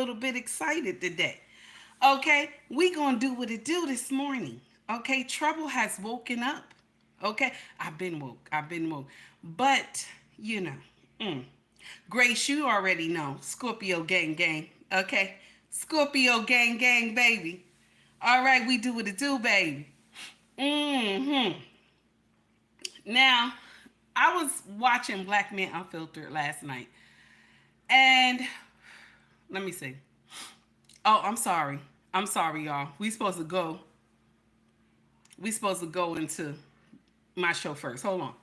little bit excited today. Okay, we gonna do what it do this morning. Okay, trouble has woken up. Okay, I've been woke. I've been woke. But you know, mm, Grace, you already know. Scorpio gang gang. Okay, Scorpio gang gang, baby. All right, we do what it do, baby. Mm-hmm. Now, I was watching Black Men Unfiltered last night, and let me see. Oh, I'm sorry. I'm sorry, y'all. We supposed to go into my show first. Hold on.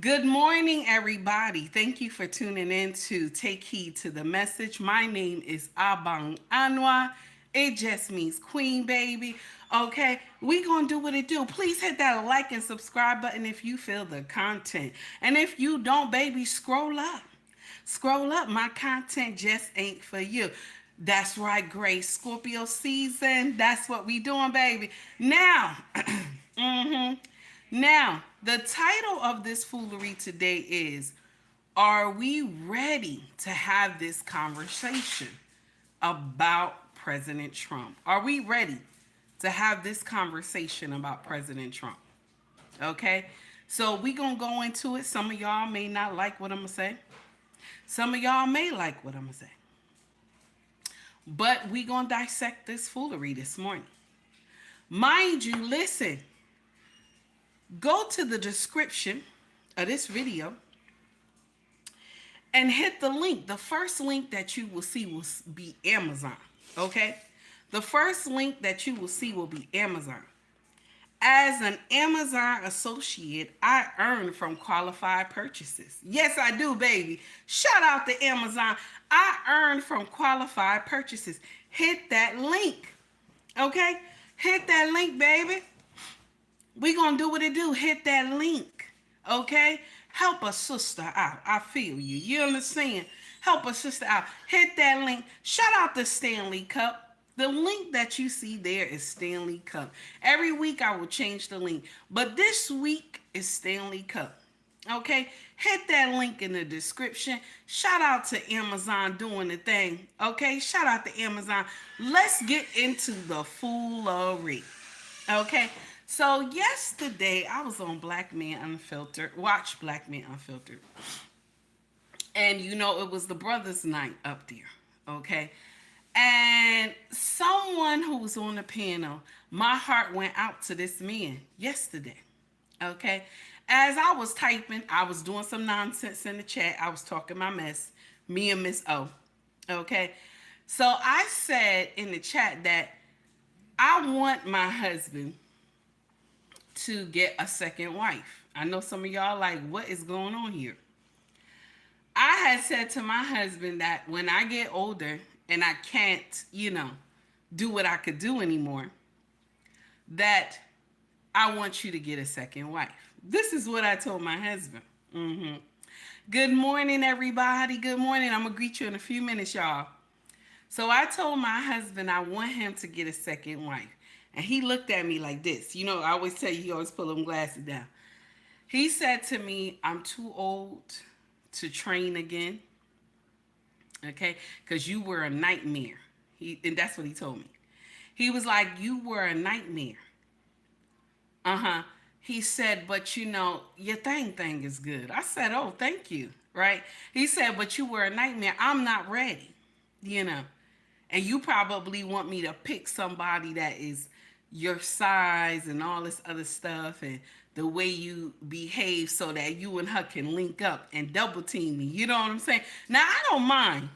Good morning, everybody. Thank you for tuning in to Take Heed to the Message. My name is Abang Anwa. It just means Queen, baby. Okay, we gonna do what it do. Please hit that like and subscribe button if you feel the content. And if you don't, baby, scroll up. Scroll up. My content just ain't for you. That's right, Grace. Scorpio season. That's what we doing, baby. Now, now, the title of this foolery today is, are we ready to have this conversation about President Trump? Are we ready to have this conversation about President Trump? Okay? So we going to go into it. Some of y'all may not like what I'm going to say. Some of y'all may like what I'm going to say. But we going to dissect this foolery this morning. Mind you, listen. Go to the description of this video and hit the link. The first link that you will see will be Amazon. Okay? The first link that you will see will be Amazon. As an Amazon associate, I earn from qualified purchases. Yes, I do, baby. Shout out to Amazon. I earn from qualified purchases. Hit that link. Okay? Hit that link, baby. We gonna do what it do. Hit that link. Okay? Help a sister out. I feel you. You understand? Help a sister out. Hit that link. Shout out to Stanley Cup. The link that you see there is Stanley Cup. Every week I will change the link. But this week is Stanley Cup. Okay? Hit that link in the description. Shout out to Amazon doing the thing. Okay? Shout out to Amazon. Let's get into the foolery. Okay? So yesterday I was on Black Men Unfiltered. Watch Black Men Unfiltered. And you know, it was the brothers' night up there. Okay? And someone who was on the panel, my heart went out to this man yesterday. Okay. As I was typing, I was doing some nonsense in the chat. I was talking my mess, me and Miss O. Okay. So I said in the chat that I want my husband to get a second wife. I know some of y'all like, what is going on here? I had said to my husband that when I get older, and I can't, do what I could do anymore, that I want you to get a second wife. This is what I told my husband. Good morning, everybody. Good morning. I'm going to greet you in a few minutes, y'all. So I told my husband I want him to get a second wife. And he looked at me like this. You know, I always tell you, he always pull them glasses down. He said to me, I'm too old to train again. Okay, because you were a nightmare. And that's what he told me. He was like, you were a nightmare. He said, but your thing is good. I said, oh, thank you. Right? He said, but you were a nightmare. I'm not ready. And you probably want me to pick somebody that is your size and all this other stuff and the way you behave so that you and her can link up and double team me. You know what I'm saying? Now, I don't mind,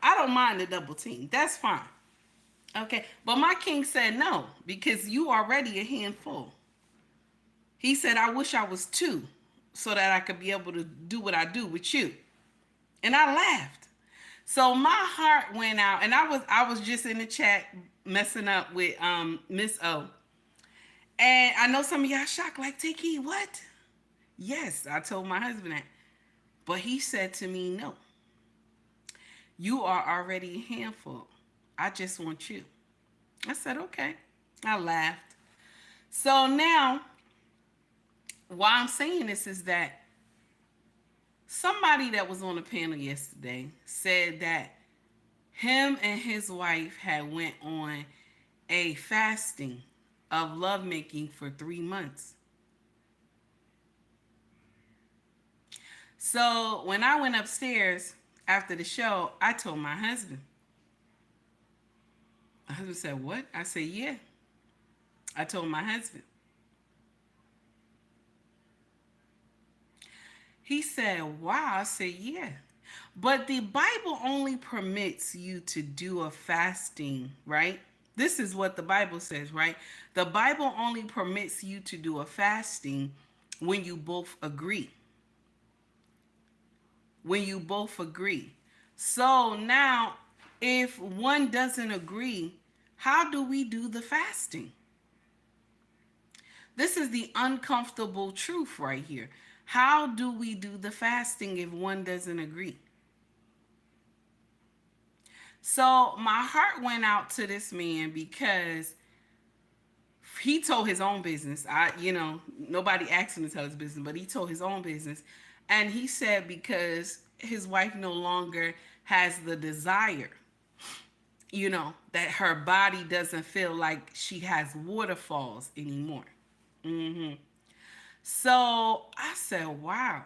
I don't mind the double team. That's fine. Okay. But my king said no, because you already a handful. He said, I wish I was two so that I could be able to do what I do with you. And I laughed. So my heart went out, and I was just in the chat messing up with Miss O. And I know some of y'all shocked, like, take heed, what? Yes, I told my husband that. But he said to me, no. You are already a handful. I just want you. I said, okay. I laughed. So now, why I'm saying this is that somebody that was on the panel yesterday said that Him and his wife had went on a fasting of lovemaking for 3 months. So when I went upstairs after the show, I told my husband. My husband said, "What?" I said, "Yeah." I told my husband. He said, "Wow." I said, "Yeah." But the Bible only permits you to do a fasting, right? This is what the Bible says, right? The Bible only permits you to do a fasting when you both agree. When you both agree. So now, if one doesn't agree, how do we do the fasting? This is the uncomfortable truth right here. How do we do the fasting if one doesn't agree? So my heart went out to this man because he told his own business. Nobody asked him to tell his business, but he told his own business. And he said because his wife no longer has the desire, that her body doesn't feel like she has waterfalls anymore. hmm So I said, wow.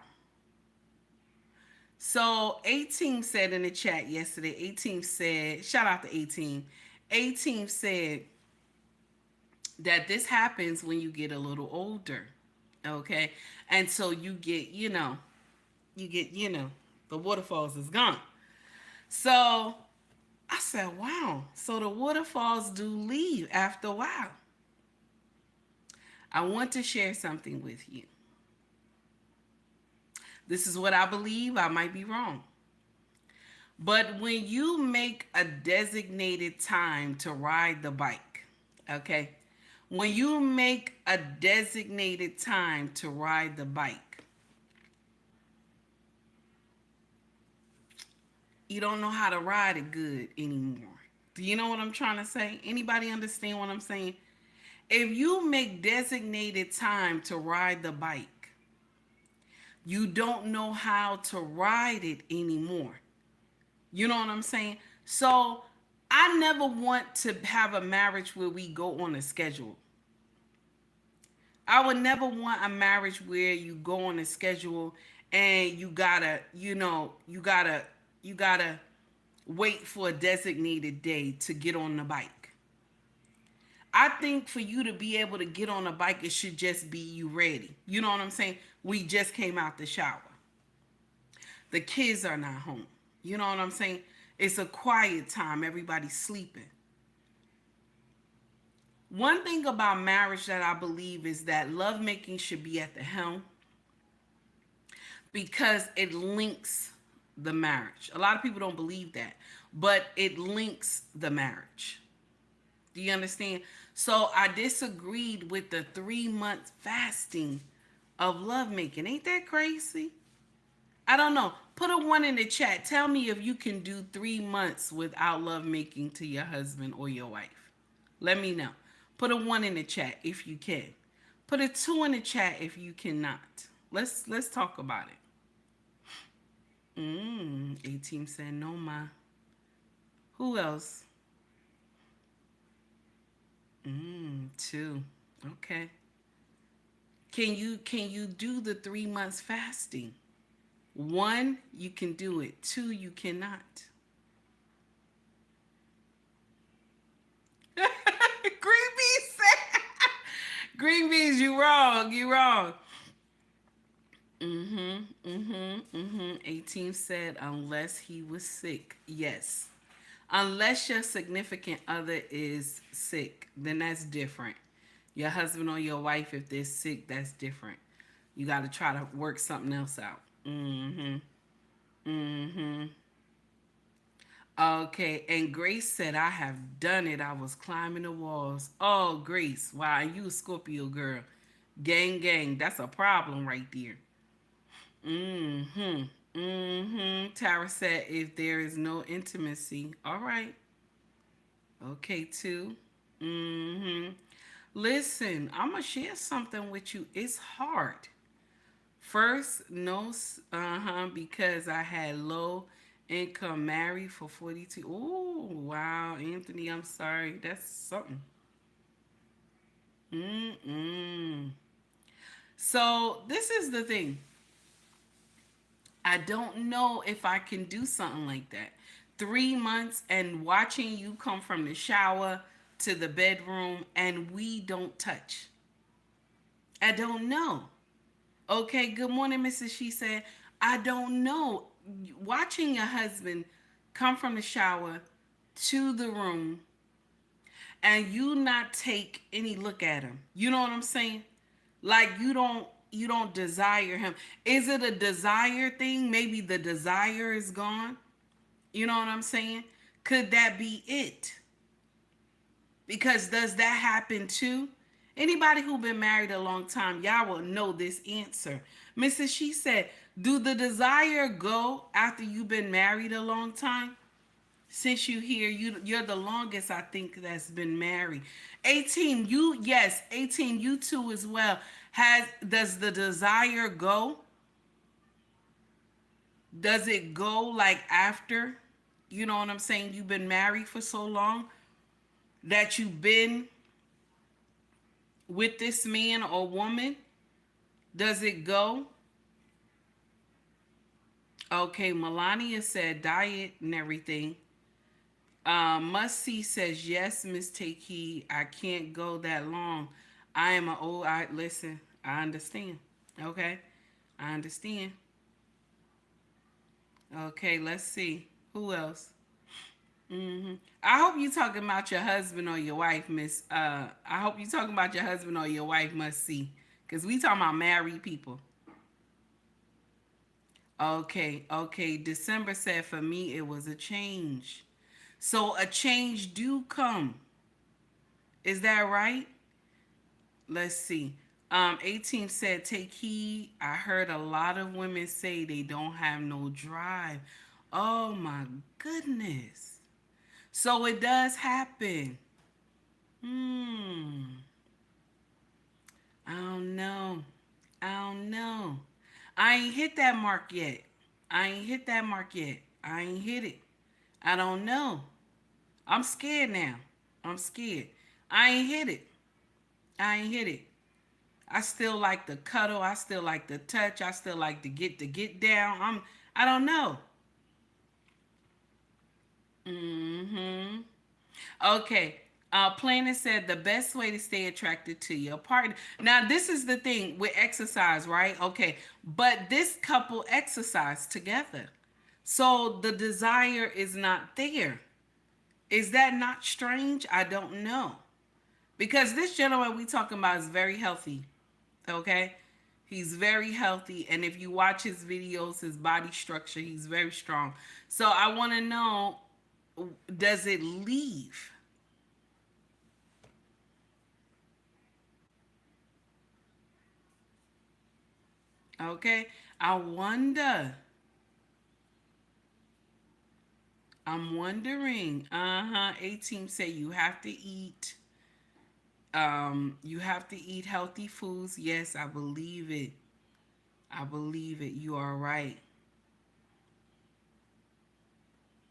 So 18 said in the chat yesterday, 18 said, shout out to 18. 18 said that this happens when you get a little older. Okay. And so you get, the waterfalls is gone. So I said, wow. So the waterfalls do leave after a while. I want to share something with you. This is what I believe. I might be wrong. But when you make a designated time to ride the bike, okay? When you make a designated time to ride the bike, you don't know how to ride it good anymore. Do you know what I'm trying to say? Anybody understand what I'm saying? If you make designated time to ride the bike, you don't know how to ride it anymore. You know what I'm saying? So I never want to have a marriage where we go on a schedule. I would never want a marriage where you go on a schedule and you gotta wait for a designated day to get on the bike. I think for you to be able to get on a bike, it should just be you ready. You know what I'm saying? We just came out the shower. The kids are not home. You know what I'm saying? It's a quiet time. Everybody's sleeping. One thing about marriage that I believe is that lovemaking should be at the helm because it links the marriage. A lot of people don't believe that, but it links the marriage. Do you understand? So I disagreed with the 3 month fasting of lovemaking. Ain't that crazy? I don't know. Put a one in the chat. Tell me if you can do 3 months without lovemaking to your husband or your wife. Let me know. Put a one in the chat if you can. Put a two in the chat if you cannot. Let's talk about it. 18 said no ma. Who else? Two. Okay. Can you do the 3 months fasting? One, you can do it. Two, you cannot. Green beans said, Green beans, you wrong. You wrong. 18 said unless he was sick. Yes. Unless your significant other is sick, then that's different. Your husband or your wife, if they're sick, that's different. You got to try to work something else out. Okay, and Grace said, I have done it. I was climbing the walls. Oh, Grace, wow, you a Scorpio girl. Gang, gang, that's a problem right there. Tara said, if there is no intimacy, all right. Okay, too. Listen, I'm going to share something with you. It's hard. First, no, because I had low Income married for 42. Oh, wow. Anthony, I'm sorry. That's something. Mm-mm. So this is the thing. I don't know if I can do something like that. 3 months and watching you come from the shower to the bedroom and we don't touch. I don't know. Okay, good morning, Mrs. She said, I don't know. Watching your husband come from the shower to the room and you not take any look at him. You know what I'm saying? Like you don't desire him. Is it a desire thing? Maybe the desire is gone. You know what I'm saying? Could that be it? Because does that happen too? Anybody who been married a long time, y'all will know this answer. Mrs. She said, do the desire go after you've been married a long time? Since you here, you're the longest I think that's been married. 18, you yes, 18, you too as well. Does the desire go? Does it go like after? You know what I'm saying? You've been married for so long that you've been with this man or woman. Does it go? Okay, Melania said diet and everything. Must see says yes, Miss Take Heed. I can't go that long. I am a old. I listen. I understand. Okay, I understand. Okay, let's see who else. I hope you talking about your husband or your wife, Miss. I hope you talking about your husband or your wife. Must see, cause we talking about married people. Okay, okay. December said for me it was a change. So a change do come. Is that right? Let's see. 18 said, take heed. I heard a lot of women say they don't have no drive. Oh my goodness. So it does happen. Hmm. I don't know. I don't know. I ain't hit that mark yet. I ain't hit that mark yet. I ain't hit it. I don't know. I'm scared now. I'm scared. I ain't hit it. I ain't hit it. I still like the cuddle. I still like the touch. I still like to get down. I don't know. Mm-hmm. Okay. Planet said the best way to stay attracted to your partner. Now, this is the thing with exercise, right? Okay. But this couple exercise together. So the desire is not there. Is that not strange? I don't know. Because this gentleman we talking about is very healthy. Okay? He's very healthy. And if you watch his videos, his body structure, he's very strong. So I want to know, does it leave? Okay? I wonder. I'm wondering. Uh-huh. 18 say you have to eat. You have to eat healthy foods. Yes, I believe it. I believe it. You are right.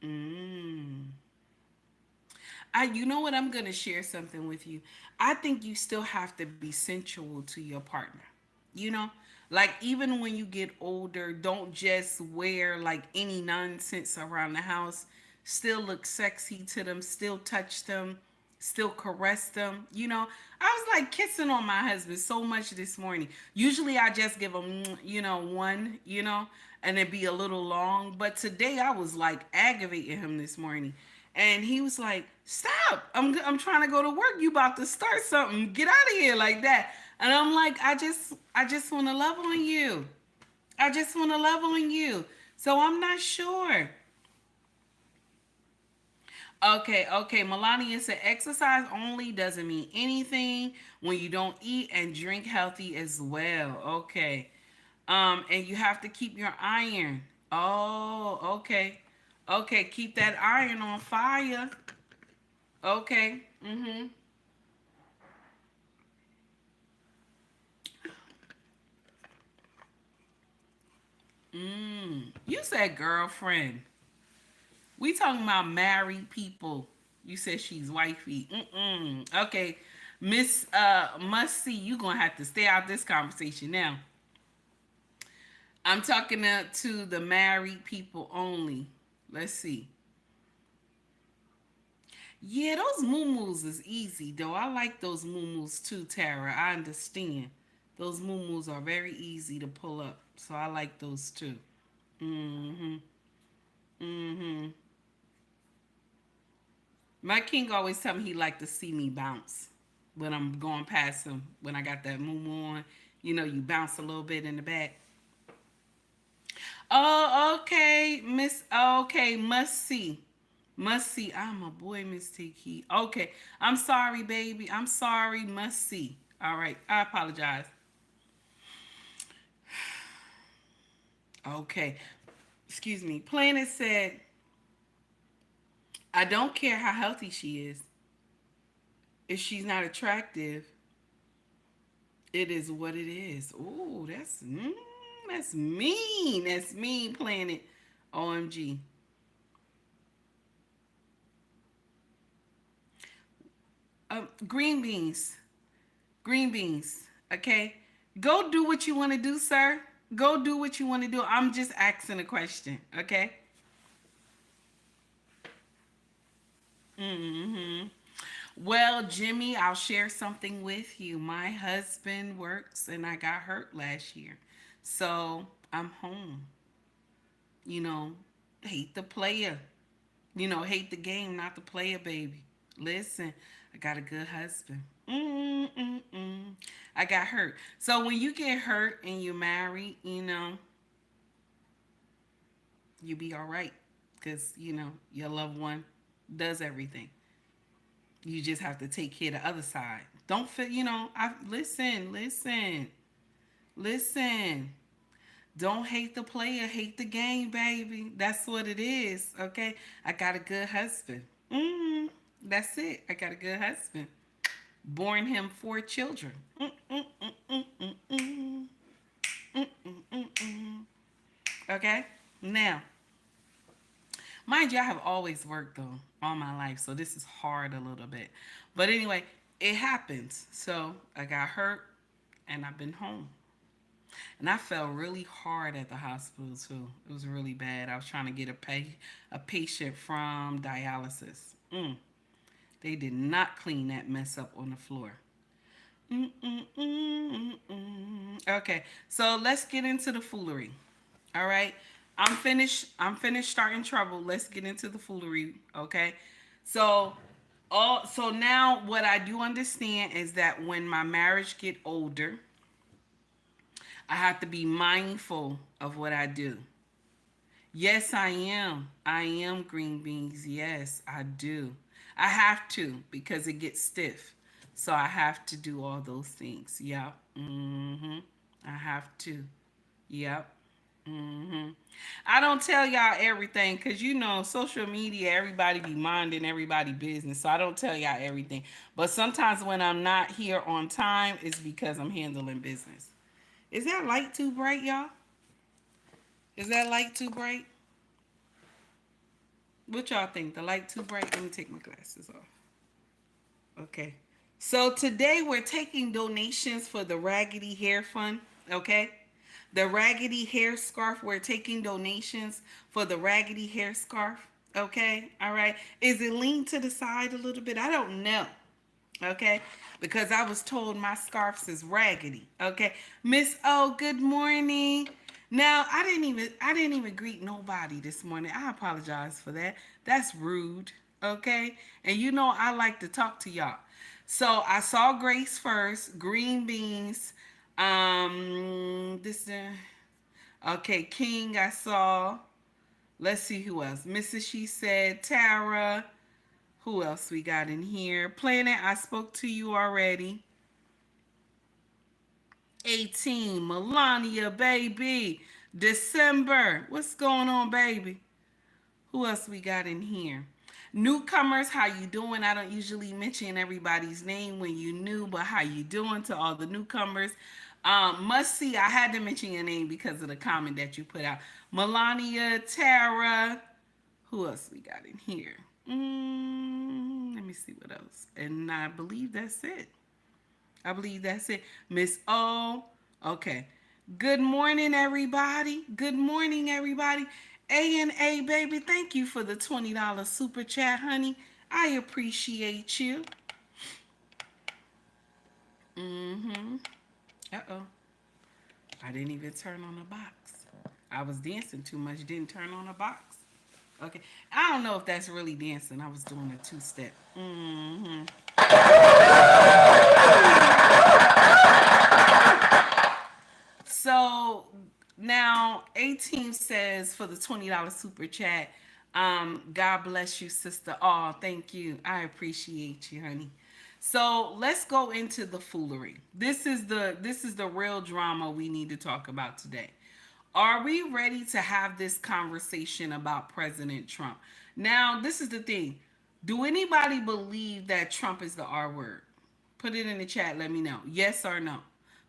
Mm. You know what? I'm gonna share something with you. I think you still have to be sensual to your partner. You know, like even when you get older, don't just wear like any nonsense around the house. Still look sexy to them. Still touch them. Still caress them. You know, I was like kissing on my husband so much this morning. Usually I just give him, one, and it'd be a little long. But today I was like aggravating him this morning. And he was like, "Stop! I'm trying to go to work. You about to start something? Get out of here like that." And I'm like, I just want to love on you. I just want to love on you. So I'm not sure. Okay, okay. Melania said exercise only doesn't mean anything when you don't eat and drink healthy as well. Okay. And you have to keep your iron. Oh, okay. Okay, keep that iron on fire. Okay. Mm-hmm. You said girlfriend. We talking about married people. You said she's wifey. Mm-mm. Okay. Miss Must See, you gonna have to stay out this conversation now. I'm talking to the married people only. Let's see. Yeah, those moo is easy though. I like those moo too, Tara. I understand. Those moo are very easy to pull up. So I like those too. Mm-hmm. Mm-hmm. My king always tell me he like to see me bounce when I'm going past him. When I got that moo on, you know, you bounce a little bit in the back. Oh, okay, Miss. Okay, must see. Must see. I'm a boy, Miss Tiki. Okay. I'm sorry, baby. I'm sorry. Must see. All right. I apologize. Okay. Excuse me. Planet said, I don't care how healthy she is. If she's not attractive, it is what it is. Ooh, that's mean. That's mean, Planet. OMG. Green beans. Green beans. Okay. Go do what you want to do, sir. Go do what you want to do. I'm just asking a question. Okay. Mm-hmm. Well, Jimmy, I'll share something with you. My husband works and I got hurt last year. So I'm home. You know, hate the player. You know, hate the game, not the player, baby. Listen, I got a good husband. Mm-mm-mm. I got hurt. So when you get hurt and you're married, you know, you be all right. Because, you know, your loved one does everything. You just have to take care of the other side. Don't feel, you know, listen. Don't hate the player, hate the game, baby. That's what it is, okay? I got a good husband. That's it. I got a good husband. Born him 4 children. Okay? Now, mind you, I have always worked though all my life, so this is hard a little bit. But anyway, it happens. So I got hurt and I've been home. And I fell really hard at the hospital too. It was really bad. I was trying to get a patient from dialysis. They did not clean that mess up on the floor. Okay, so let's get into the foolery. All right, I'm finished. I'm finished starting trouble. Let's get into the foolery. Okay, so so now what I do understand is that when my marriage get older, I have to be mindful of what I do. Yes, I am. I am green beans. Yes, I do. I have to because it gets stiff. So I have to do all those things. Yep. I have to. Yep. I don't tell y'all everything because you know social media, everybody be minding everybody business. So I don't tell y'all everything. But sometimes when I'm not here on time, it's because I'm handling business. Is that light too bright, y'all? Is that light too bright? What y'all think? The light too bright? Let me take my glasses off. Okay. So today we're taking donations for the Raggedy Hair Fund. Okay. The Raggedy Hair Scarf. We're taking donations for the Raggedy Hair Scarf. Okay. All right. Is it leaned to the side a little bit? I don't know. Okay. Because I was told my scarves is raggedy. Okay. Miss O, good morning. Now I didn't even greet nobody this morning. I apologize for that. That's rude. Okay. And you know I like to talk to y'all. So I saw Grace first, green beans. This okay, King I saw. Let's see who else. Mrs. She said, Tara. Who else we got in here? Planet, I spoke to you already. 18, Melania, baby. December. What's going on, baby? Who else we got in here? Newcomers, how you doing? I don't usually mention everybody's name when you new, but how you doing to all the newcomers? Must see, I had to mention your name because of the comment that you put out. Melania, Tara, Who else we got in here? Let me see what else. And I believe that's it. I believe that's it. Miss O. Okay. Good morning, everybody. Good morning, everybody. A&A, baby, thank you for the $20 super chat, honey. I appreciate you. Mm-hmm. Uh-oh. I didn't even turn on the box. I was dancing too much, didn't turn on the box. Okay. I don't know if that's really dancing. I was doing a two-step. Mm-hmm. So now 18 says for the $20 super chat, God bless you, sister. Oh, thank you. I appreciate you, honey. So let's go into the foolery. This is the real drama we need to talk about today. Are we ready to have this conversation about President Trump? Now, this is the thing. Do anybody believe that Trump is the R word? Put it in the chat. Let me know. Yes or no.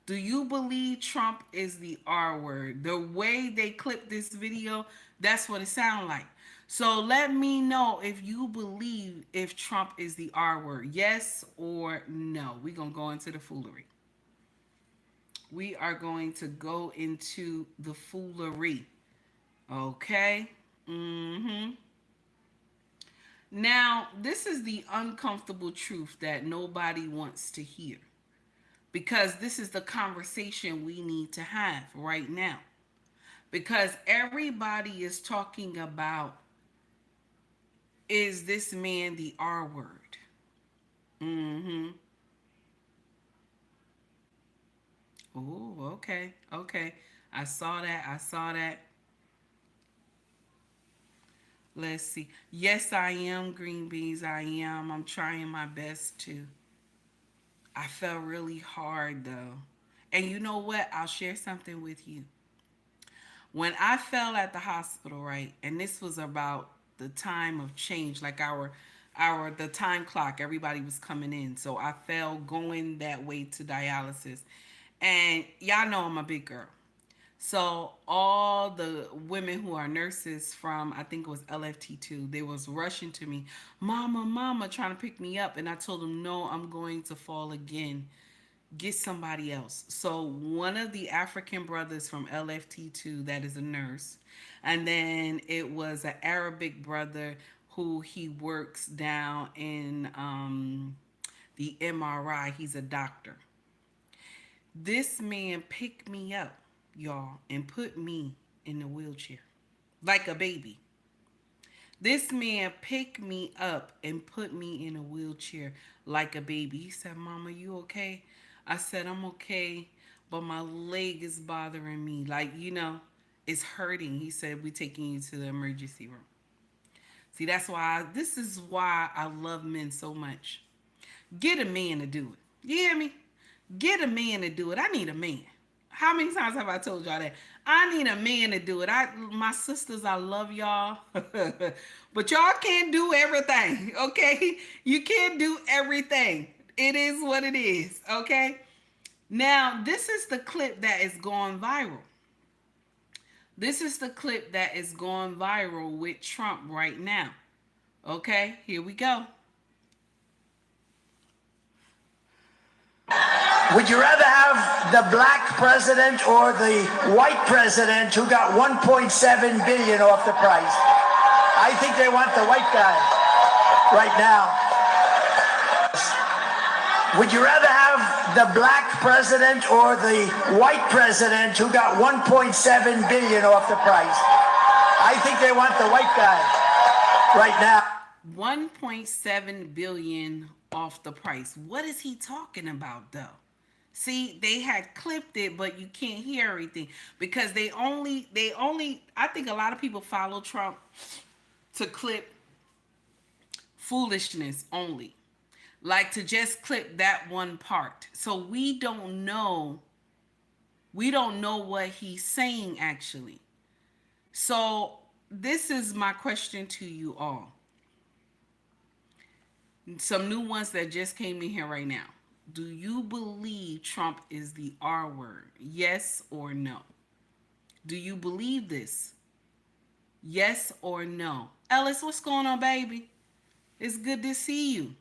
Do you believe Trump is the R word? The way they clipped this video, that's what it sounds like. So let me know if you believe if Trump is the R word. Yes or no. We're going to go into the foolery. We are going to go into the foolery. Okay? Mm-hmm. Now, this is the uncomfortable truth that nobody wants to hear, because this is the conversation we need to have right now. Because everybody is talking about, is this man the R word? Mm-hmm. Oh, okay. Okay. I saw that. I saw that. Let's see. Yes, I am, green beans. I am. I'm trying my best to. I fell really hard though. And you know what? I'll share something with you. When I fell at the hospital, right? And this was about the time of change, like our the time clock, everybody was coming in. So I fell going that way to dialysis. And y'all know I'm a big girl. So all the women who are nurses from, I think it was LFT2, they was rushing to me, mama, mama, trying to pick me up. And I told them, no, I'm going to fall again. Get somebody else. So one of the African brothers from LFT2 that is a nurse, and then it was an Arabic brother who he works down in the MRI. He's a doctor. This man picked me up, y'all, and put me in the wheelchair like a baby. This man picked me up and put me in a wheelchair like a baby. He said, Mama, you okay? I said, I'm okay, but my leg is bothering me. Like, it's hurting. He said, we're taking you to the emergency room. See, this is why I love men so much. Get a man to do it. You hear me? Get a man to do it. I need a man. How many times have I told y'all that? I need a man to do it. My sisters, I love y'all. But y'all can't do everything, okay? You can't do everything. It is what it is, okay? Now, this is the clip that is going viral. This is the clip that is going viral with Trump right now. Okay, here we go. Would you rather have the black president or the white president who got 1.7 billion off the price? I think they want the white guy right now. Would you rather have the black president or the white president who got 1.7 billion off the price? I think they want the white guy right now. 1.7 billion off the price. What is he talking about though? See, they had clipped it, but you can't hear everything because they only, I think a lot of people follow Trump to clip foolishness only. Like to just clip that one part. So we don't know what he's saying actually. So this is my question to you all. Some new ones that just came in here right now. Do you believe Trump is the R word? Yes or no? Do you believe this? Yes or no? Ellis, what's going on, baby? It's good to see you.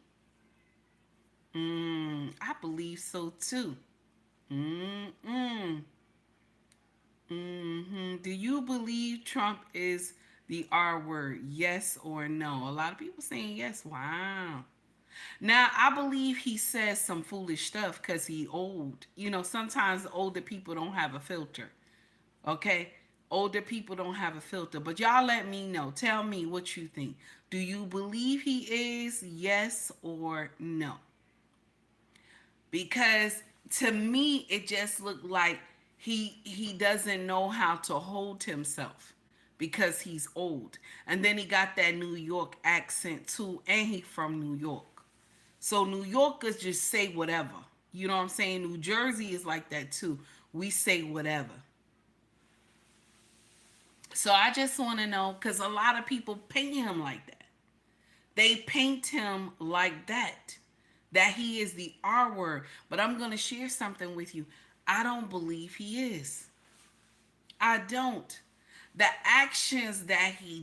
I believe so too. Mm-mm. Do you believe Trump is the R word? Yes or no? A lot of people saying yes. Wow. Now I believe he says some foolish stuff because he old. Sometimes older people don't have a filter. Okay, older people don't have a filter. But y'all let me know. Tell me what you think. Do you believe he is? Yes or no? Because to me it just looked like he doesn't know how to hold himself because he's old, and then he got that New York accent too, and he from New York. So New Yorkers just say whatever. You know what I'm saying? New Jersey is like that too. We say whatever. So I just want to know, because a lot of people paint him like that. They paint him like that he is the R word. But I'm going to share something with you. I don't believe he is. I don't. The actions that he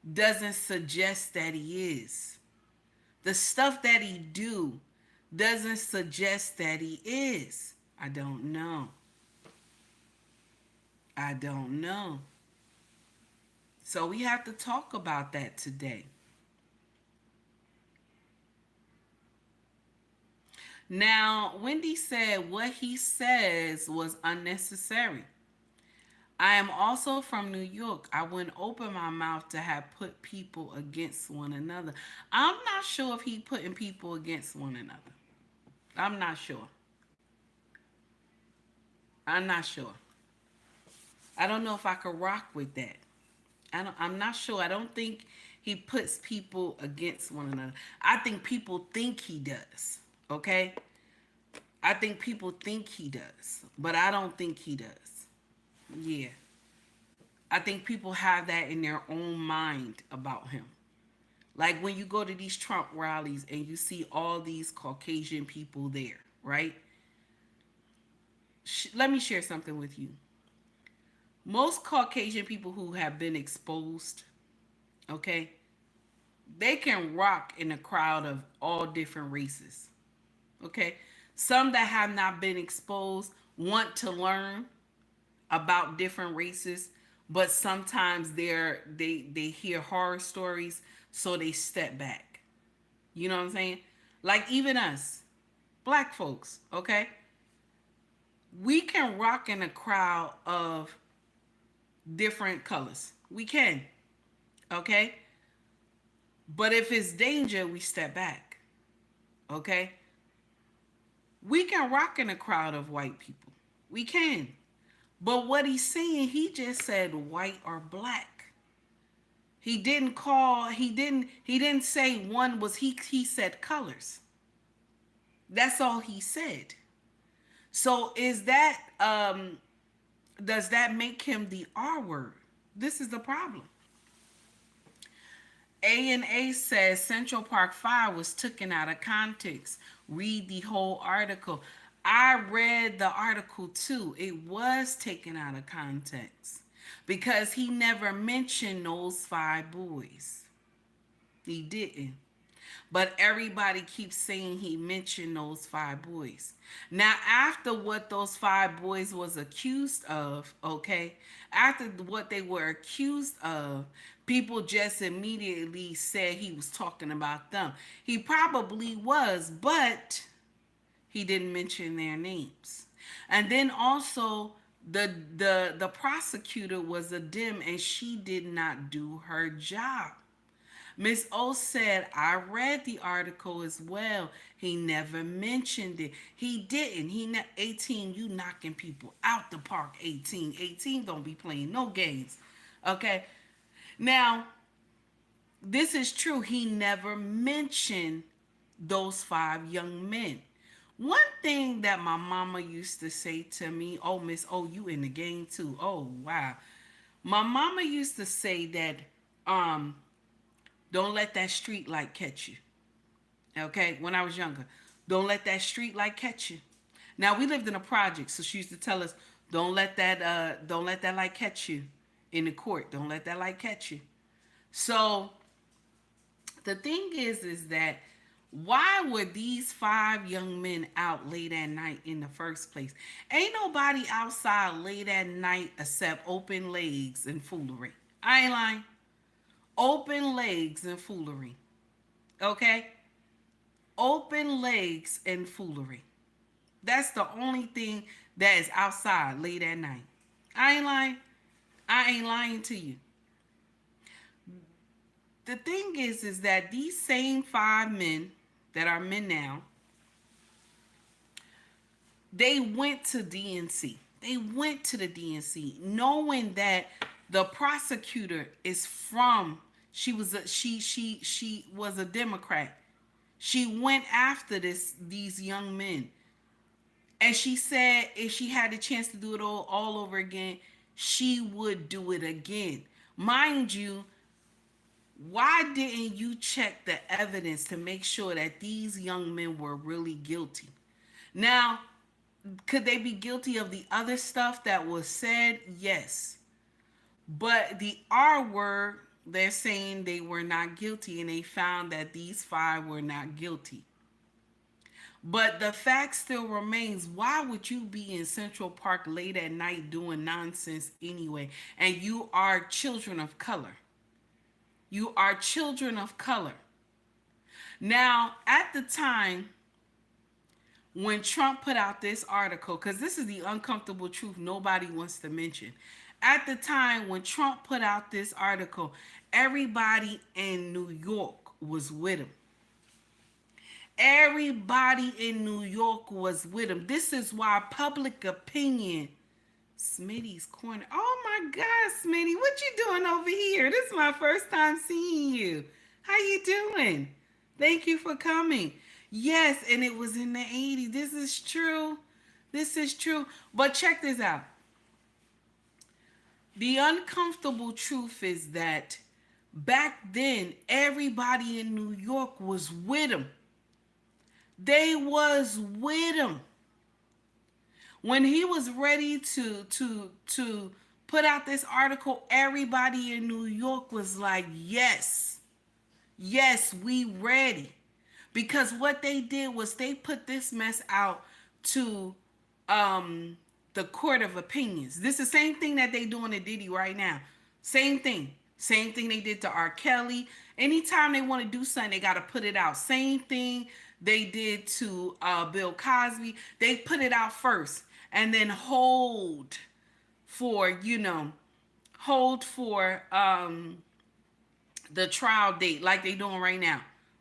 doesn't suggest that he is. The stuff that he do doesn't suggest that he is. I don't know. I don't know. So we have to talk about that today. Now, Wendy said what he says was unnecessary. I am also from New York. I wouldn't open my mouth to have put people against one another. I'm not sure if he putting people against one another. I'm not sure. I'm not sure. I don't know if I could rock with that. I'm not sure. I don't think he puts people against one another. I think people think he does. Okay? I think people think he does, but I don't think he does. Yeah. I think people have that in their own mind about him. Like when you go to these Trump rallies and you see all these Caucasian people there, right? Let me share something with you. Most Caucasian people who have been exposed, okay, they can rock in a crowd of all different races, okay? Some that have not been exposed want to learn about different races, but sometimes they hear horror stories, so they step back. You know what I'm saying? Like even us, black folks, okay? We can rock in a crowd of different colors. We can, okay? But if it's danger, we step back, okay? We can rock in a crowd of white people. We can. But what he's saying, he just said white or black. He didn't say one was he said colors. That's all he said. So is that does that make him the R word? This is the problem. A&A says Central Park Fire was taken out of context. Read the whole article. I read the article too. It was taken out of context because he never mentioned those 5 boys. He didn't. But everybody keeps saying he mentioned those 5 boys. Now, after what those 5 boys was accused of, okay, after what they were accused of, people just immediately said he was talking about them. He probably was, but he didn't mention their names. And then also the prosecutor was a dim and she did not do her job. Miss O said, I read the article as well. He never mentioned it. He didn't. 18, you knocking people out the park, 18. 18 don't be playing no games. Okay? Now, this is true. He never mentioned those 5 young men. One thing that my mama used to say to me, oh, Miss O, you in the game too. Oh, wow. My mama used to say that, don't let that street light catch you. Okay, when I was younger. Don't let that street light catch you. Now we lived in a project, so she used to tell us, don't let that light catch you in the court. Don't let that light catch you. So the thing is that why were these 5 young men out late at night in the first place? Ain't nobody outside late at night except open legs and foolery. I ain't lying. Open legs and foolery. Okay? Open legs and foolery. That's the only thing that is outside late at night. I ain't lying. I ain't lying to you. The thing is that these same 5 men that are men now, they went to DNC. They went to the DNC knowing that the prosecutor is from she was a Democrat. She went after these young men. And she said if she had the chance to do it all over again, she would do it again. Mind you, why didn't you check the evidence to make sure that these young men were really guilty? Now, could they be guilty of the other stuff that was said? Yes. But the R word, they're saying they were not guilty, and they found that these 5 were not guilty. But the fact still remains, why would you be in Central Park late at night doing nonsense anyway? And you are children of color. You are children of color. Now, at the time when Trump put out this article, because this is the uncomfortable truth nobody wants to mention. At the time when Trump put out this article, everybody in New York was with him. Everybody in New York was with him. This is why public opinion, Smitty's corner. Oh my God, Smitty, what you doing over here? This is my first time seeing you. How you doing? Thank you for coming. Yes, and it was in the 80s. This is true. This is true. But check this out. The uncomfortable truth is that back then, everybody in New York was with him. They was with him. When he was ready to put out this article, everybody in New York was like, yes, we ready. Because what they did was they put this mess out to the court of opinions. This is the same thing that they doing to Diddy right now. Same thing. Same thing they did to R. Kelly. Anytime they want to do something, they got to put it out. Same thing they did to Bill Cosby. They put it out first and then hold for the trial date like they doing right now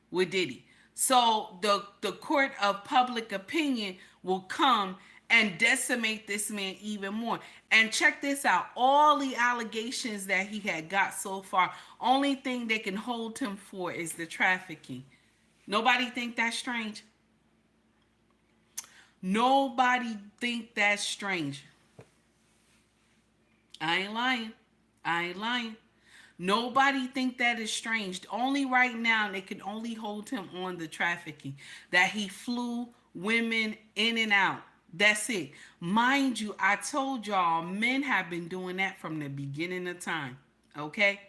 with Diddy. So the court of public opinion will come and decimate this man even more. And check this out. All the allegations that he had got so far, only thing they can hold him for is the trafficking. Nobody think that's strange? Nobody think that's strange. I ain't lying. I ain't lying. Nobody think that is strange. Only right now they can only hold him on the trafficking. That he flew women in and out. That's it. Mind you, I told y'all men have been doing that from the beginning of time. Okay?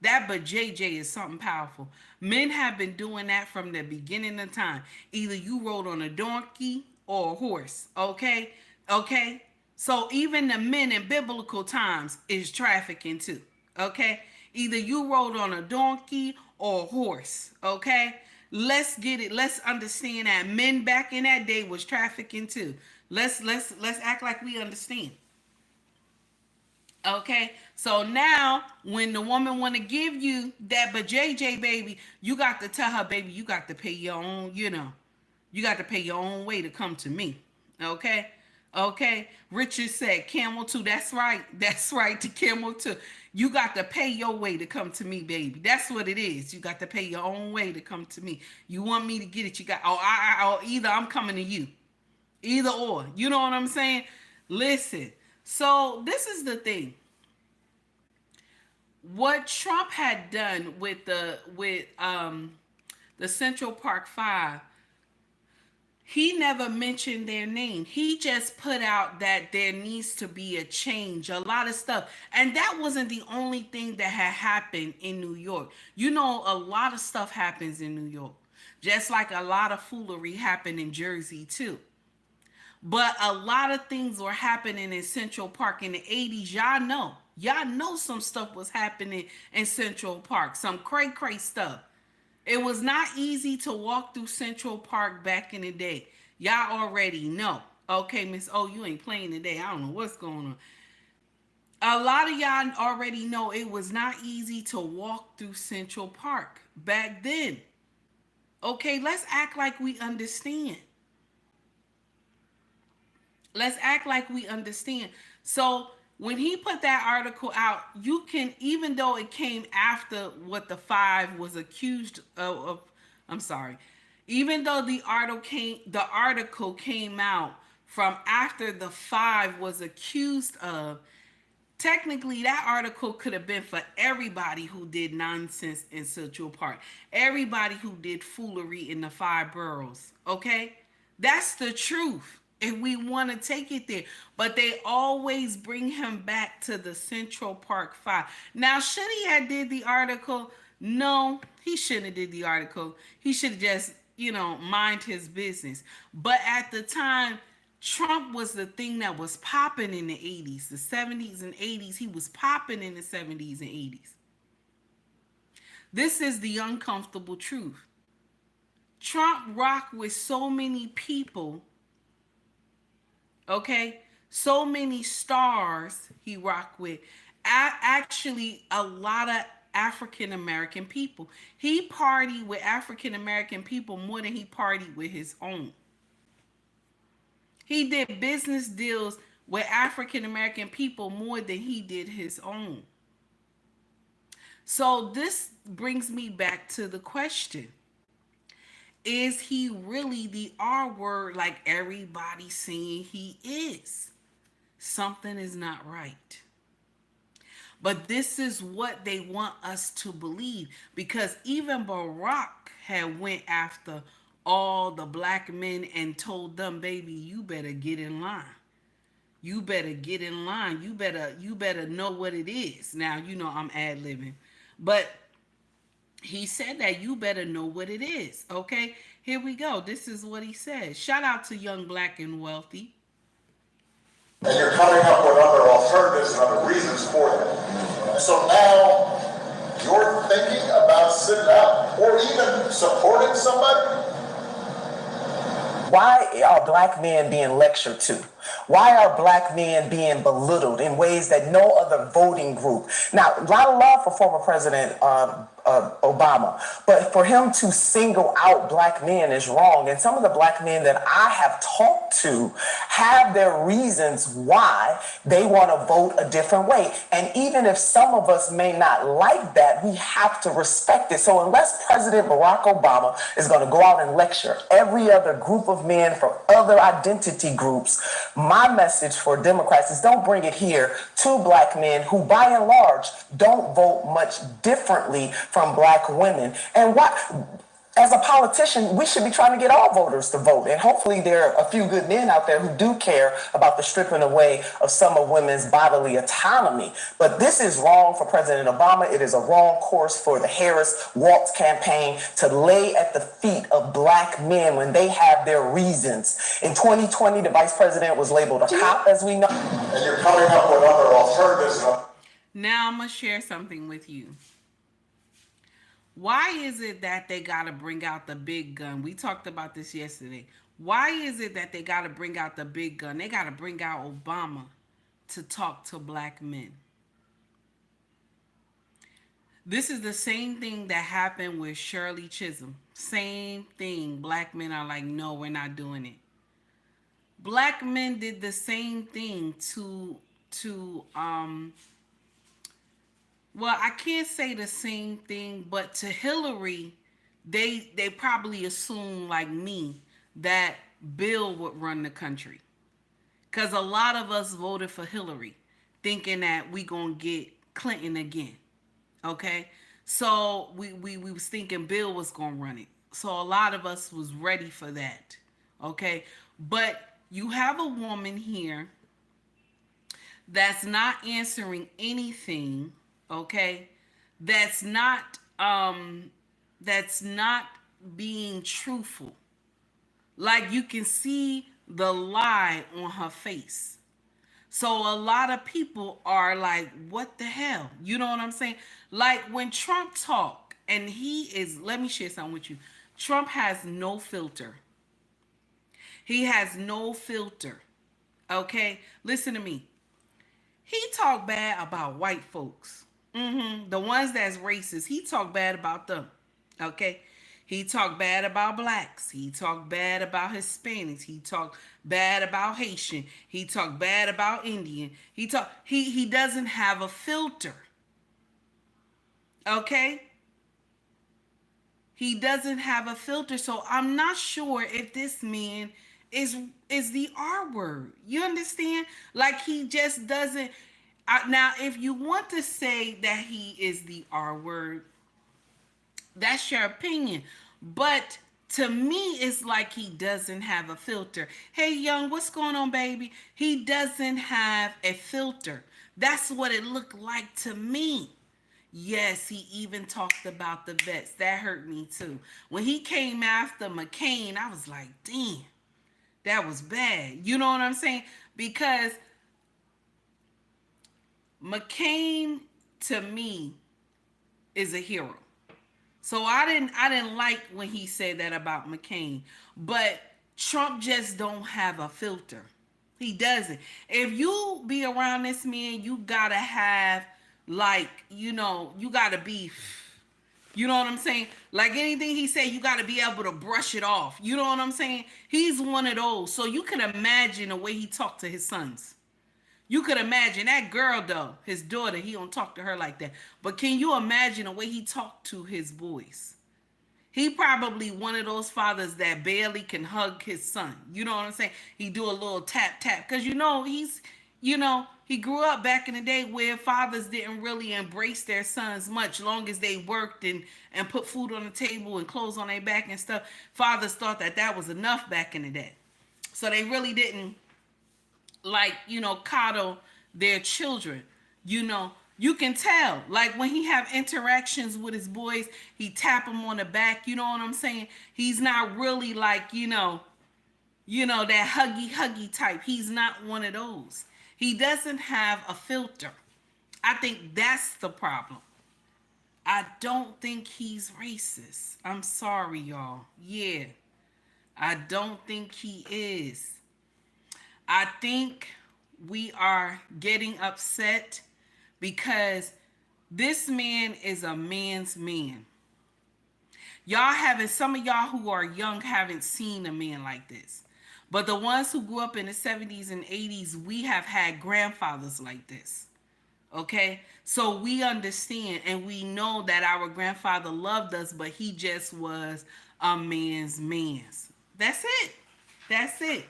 That but JJ is something powerful. Men have been doing that from the beginning of time. Either you rode on a donkey or a horse. Okay? Okay? So even the men in biblical times is trafficking too. Okay? Either you rode on a donkey or a horse. Okay? Let's get it. Let's understand that men back in that day was trafficking too. Let's act like we understand. Okay, so now when the woman want to give you that but JJ baby, you got to tell her, baby, you got to pay your own, you got to pay your own way to come to me. Okay, okay. Richard said camel too. That's right. That's right. To camel too. You got to pay your way to come to me, baby. That's what it is. You got to pay your own way to come to me. You want me to get it? You got. Or either I'm coming to you. Either or. You know what I'm saying? Listen. So this is the thing. What Trump had done with the Central Park 5, He never mentioned their name. He just put out that there needs to be a change, a lot of stuff. And that wasn't the only thing that had happened in New York. You know, a lot of stuff happens in New York. Just like a lot of foolery happened in Jersey too. But a lot of things were happening in Central Park in the 80s. Y'all know. Y'all know some stuff was happening in Central Park. Some cray stuff. It was not easy to walk through Central Park back in the day. Y'all already know. Okay, Miss O, you ain't playing today. I don't know what's going on. A lot of y'all already know it was not easy to walk through Central Park back then. Okay, let's act like we understand. Let's act like we understand. So when he put that article out, you can, even though it came after what the five was accused I'm sorry, even though the article came out from after the five was accused of, technically that article could have been for everybody who did nonsense in Central Park, everybody who did foolery in the five boroughs. Okay, that's the truth if we want to take it there. But they always bring him back to the Central Park Five. Now, should he have did the article? No, he shouldn't have did the article. He should have just, mind his business. But at the time, Trump was the thing that was popping in the 80s, the 70s and 80s. He was popping in the 70s and 80s. This is the uncomfortable truth. Trump rocked with so many people, okay? So many stars he rocked with. Actually, a lot of African American people. He partied with African American people more than he partied with his own. He did business deals with African American people more than he did his own. So this brings me back to the question. Is he really the R word like everybody's saying he is? Something is not right. But this is what they want us to believe, because even Barack had went after all the black men and told them, baby, you better get in line. You better get in line. You better know what it is. Now, I'm ad-libbing. But he said that you better know what it is. Okay? Here we go. This is what he said. Shout out to Young Black and Wealthy. And you're coming up with other alternatives and other reasons for them. So now you're thinking about sitting out or even supporting somebody? Why are black men being lectured to? Why are black men being belittled in ways that no other voting group? Now, a lot of love for former President Obama, but for him to single out black men is wrong. And some of the black men that I have talked to have their reasons why they want to vote a different way. And even if some of us may not like that, we have to respect it. So unless President Barack Obama is going to go out and lecture every other group of men from other identity groups, my message for Democrats is don't bring it here to black men who, by and large, don't vote much differently from black women. And what, as a politician, we should be trying to get all voters to vote. And hopefully there are a few good men out there who do care about the stripping away of some of women's bodily autonomy. But this is wrong for President Obama. It is a wrong course for the Harris-Walz campaign to lay at the feet of black men when they have their reasons. In 2020, the vice president was labeled a cop, as we know. And you're coming up with other alternatives. Now I'm going to share something with you. Why is it that they got to bring out the big gun? We talked about this yesterday. Why is it that they got to bring out the big gun? They got to bring out Obama to talk to black men. This is the same thing that happened with Shirley Chisholm. Same thing. Black men are like, no, we're not doing it. Black men did the same thing well, I can't say the same thing, but to Hillary, they probably assumed, like me, that Bill would run the country. Because a lot of us voted for Hillary, thinking that we going to get Clinton again. Okay? So we was thinking Bill was going to run it. So a lot of us was ready for that. Okay, but you have a woman here that's not answering anything. Okay, that's not that's not being truthful. Like you can see the lie on her face. So a lot of people are like, what the hell? You know what I'm saying? Like when Trump talk and he is, let me share something with you. Trump has no filter. He has no filter. Okay? Listen to me. He talk bad about white folks. The ones that's racist, he talk bad about them. Okay? He talk bad about blacks. He talk bad about Hispanics. He talk bad about Haitian. He talk bad about Indian. He doesn't have a filter. Okay? He doesn't have a filter. So I'm not sure if this man is the R word. You understand? Like he just doesn't. Now, if you want to say that he is the R word, that's your opinion. But to me, it's like he doesn't have a filter. Hey, young, what's going on, baby? He doesn't have a filter. That's what it looked like to me. Yes, he even talked about the vets. That hurt me too. When he came after McCain, I was like, damn, that was bad. You know what I'm saying? Because McCain to me is a hero. So I didn't like when he said that about McCain. But Trump just don't have a filter. He doesn't. If you be around this man, you gotta have like, you gotta be, you know what I'm saying? Like anything he said, you gotta be able to brush it off. You know what I'm saying? He's one of those. So you can imagine the way he talked to his sons. You could imagine that girl though, his daughter, he don't talk to her like that. But can you imagine the way he talked to his boys? He probably one of those fathers that barely can hug his son. You know what I'm saying? He do a little tap tap because he grew up back in the day where fathers didn't really embrace their sons much, long as they worked and put food on the table and clothes on their back and stuff. Fathers thought that was enough back in the day, so they really didn't like coddle their children. You can tell like when he have interactions with his boys, he tap them on the back. You know what I'm saying? He's not really like that huggy type. He's not one of those. He doesn't have a filter. I think that's the problem. I don't think he's racist. I'm sorry, y'all. Yeah, I don't think he is. I think we are getting upset because this man is a man's man. Some of y'all who are young haven't seen a man like this. But the ones who grew up in the 70s and 80s, we have had grandfathers like this. Okay? So we understand and we know that our grandfather loved us, but he just was a man's man. That's it. That's it.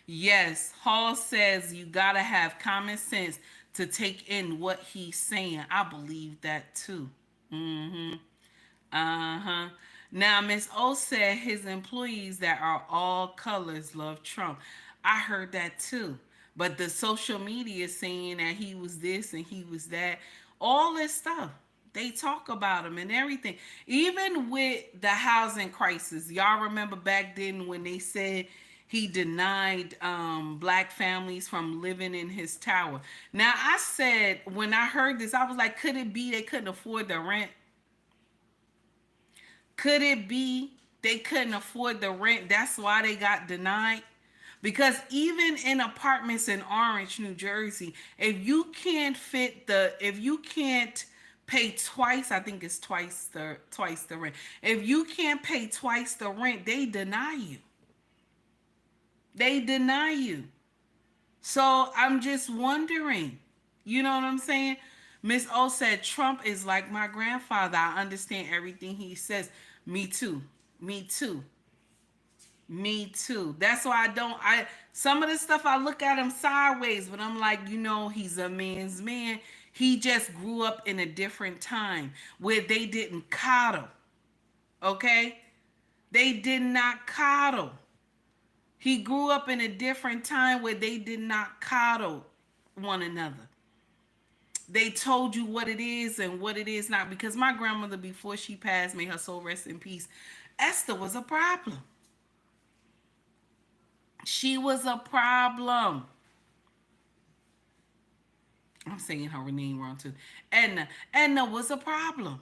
Yes, Hall says you gotta have common sense to take in what he's saying. I believe that too. Uh-huh. Now, Miss O said his employees that are all colors love Trump. I heard that too. But the social media is saying that he was this and he was that. All this stuff. They talk about him and everything. Even with the housing crisis. Y'all remember back then when they said he denied black families from living in his tower. Now, I said, when I heard this, I was like, could it be they couldn't afford the rent? Could it be they couldn't afford the rent? That's why they got denied? Because even in apartments in Orange, New Jersey, if you can't pay twice, I think it's twice the rent. If you can't pay twice the rent, they deny you. They deny you. So I'm just wondering, you know what I'm saying? Miss O said, Trump is like my grandfather. I understand everything he says. Me too. Me too. Me too. That's why some of the stuff I look at him sideways, but I'm like, he's a man's man. He just grew up in a different time where they didn't coddle. Okay? They did not coddle. He grew up in a different time where they did not coddle one another. They told you what it is and what it is not. Because my grandmother, before she passed, may her soul rest in peace, Esther was a problem. She was a problem. I'm saying her name wrong too. Edna. Edna was a problem.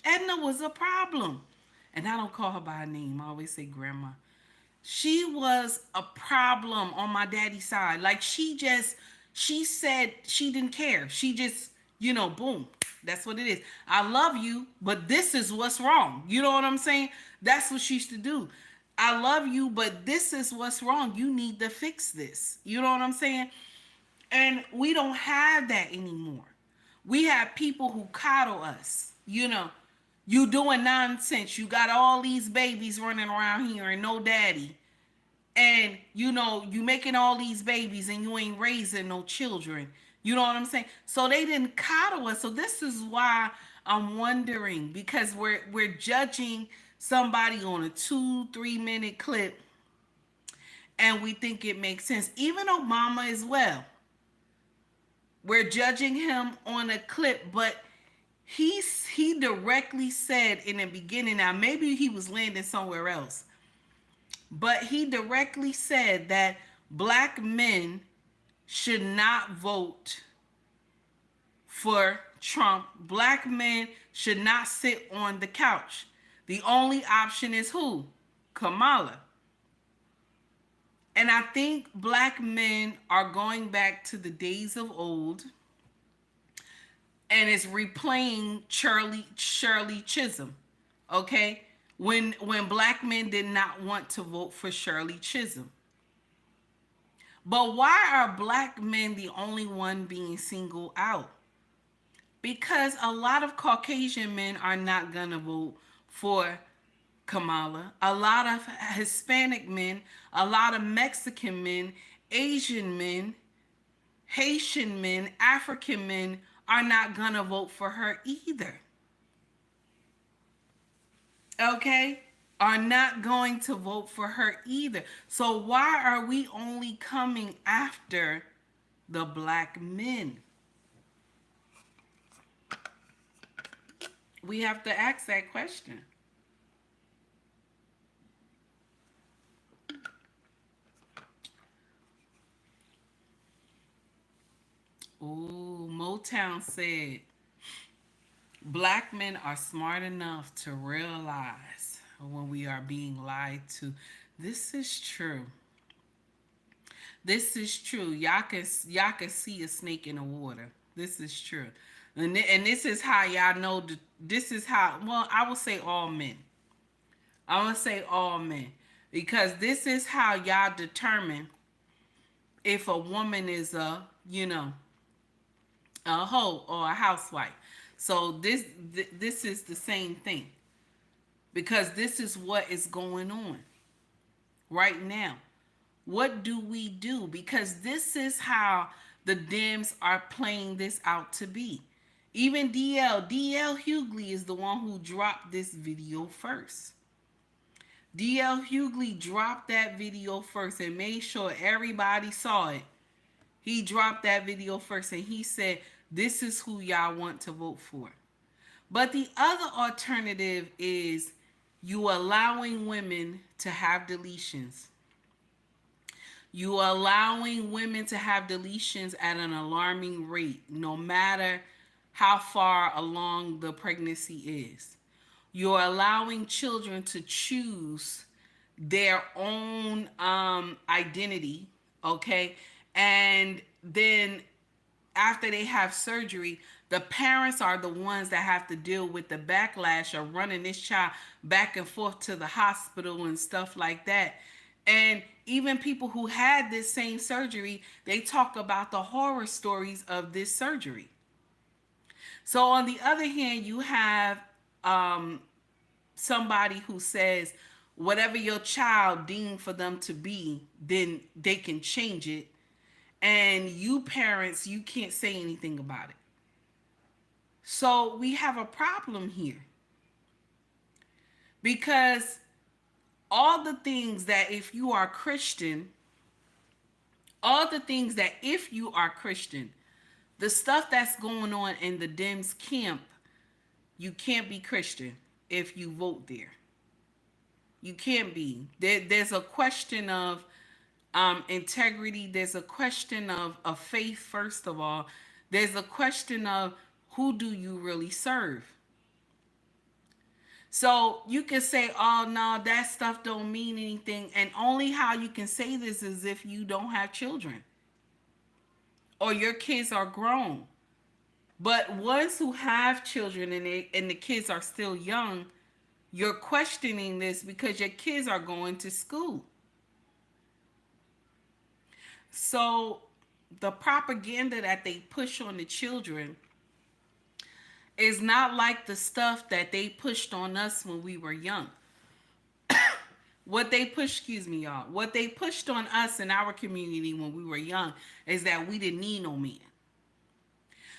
Edna was a problem. And I don't call her by her name. I always say grandma. She was a problem on my daddy's side. Like she said she didn't care. She just, boom. That's what it is. I love you, but this is what's wrong. You know what I'm saying? That's what she used to do. I love you, but this is what's wrong. You need to fix this. You know what I'm saying? And we don't have that anymore. We have people who coddle us. You doing nonsense. You got all these babies running around here and no daddy. And, you making all these babies and you ain't raising no children. You know what I'm saying? So they didn't coddle us. So this is why I'm wondering, because we're judging somebody on a 2-3 minute clip and we think it makes sense. Even Obama as well. We're judging him on a clip, but he directly said in the beginning, now maybe he was landing somewhere else, but he directly said that black men should not vote for Trump. Black men should not sit on the couch. The only option is who? Kamala. And I think black men are going back to the days of old and it's replaying Shirley Chisholm. Okay? When black men did not want to vote for Shirley Chisholm. But why are black men the only one being singled out? Because a lot of Caucasian men are not going to vote for Kamala. A lot of Hispanic men, a lot of Mexican men, Asian men, Haitian men, African men are not going to vote for her either. Okay? Are not going to vote for her either. So why are we only coming after the black men? We have to ask that question. Ooh, Motown said, black men are smart enough to realize when we are being lied to. This is true. This is true. Y'all can see a snake in the water. This is true. And this is how y'all know, this is how, well, I will say all men. I want to say all men. Because this is how y'all determine if a woman is a hoe or a housewife. So this is the same thing. Because this is what is going on right now. What do we do? Because this is how the Dems are playing this out to be. Even DL Hughley is the one who dropped this video first. DL Hughley dropped that video first and made sure everybody saw it. He dropped that video first and he said, this is who y'all want to vote for. But the other alternative is you allowing women to have deletions. You allowing women to have deletions at an alarming rate, no matter how far along the pregnancy is. You're allowing children to choose their own identity, okay? And then after they have surgery, the parents are the ones that have to deal with the backlash of running this child back and forth to the hospital and stuff like that. And even people who had this same surgery, they talk about the horror stories of this surgery. So on the other hand, you have somebody who says, whatever your child deemed for them to be, then they can change it. And you parents, you can't say anything about it. So we have a problem here. Because all the things that if you are Christian, all the things that if you are Christian, the stuff that's going on in the Dems camp, you can't be Christian if you vote there. You can't be. There's a question of integrity. There's a question of faith, first of all. There's a question of who do you really serve? So you can say, oh no, that stuff don't mean anything. And only how you can say this is if you don't have children or your kids are grown. But ones who have children and the kids are still young, you're questioning this because your kids are going to school. So the propaganda that they push on the children is not like the stuff that they pushed on us when we were young. What they pushed, excuse me, y'all, what they pushed on us in our community when we were young is that we didn't need no man.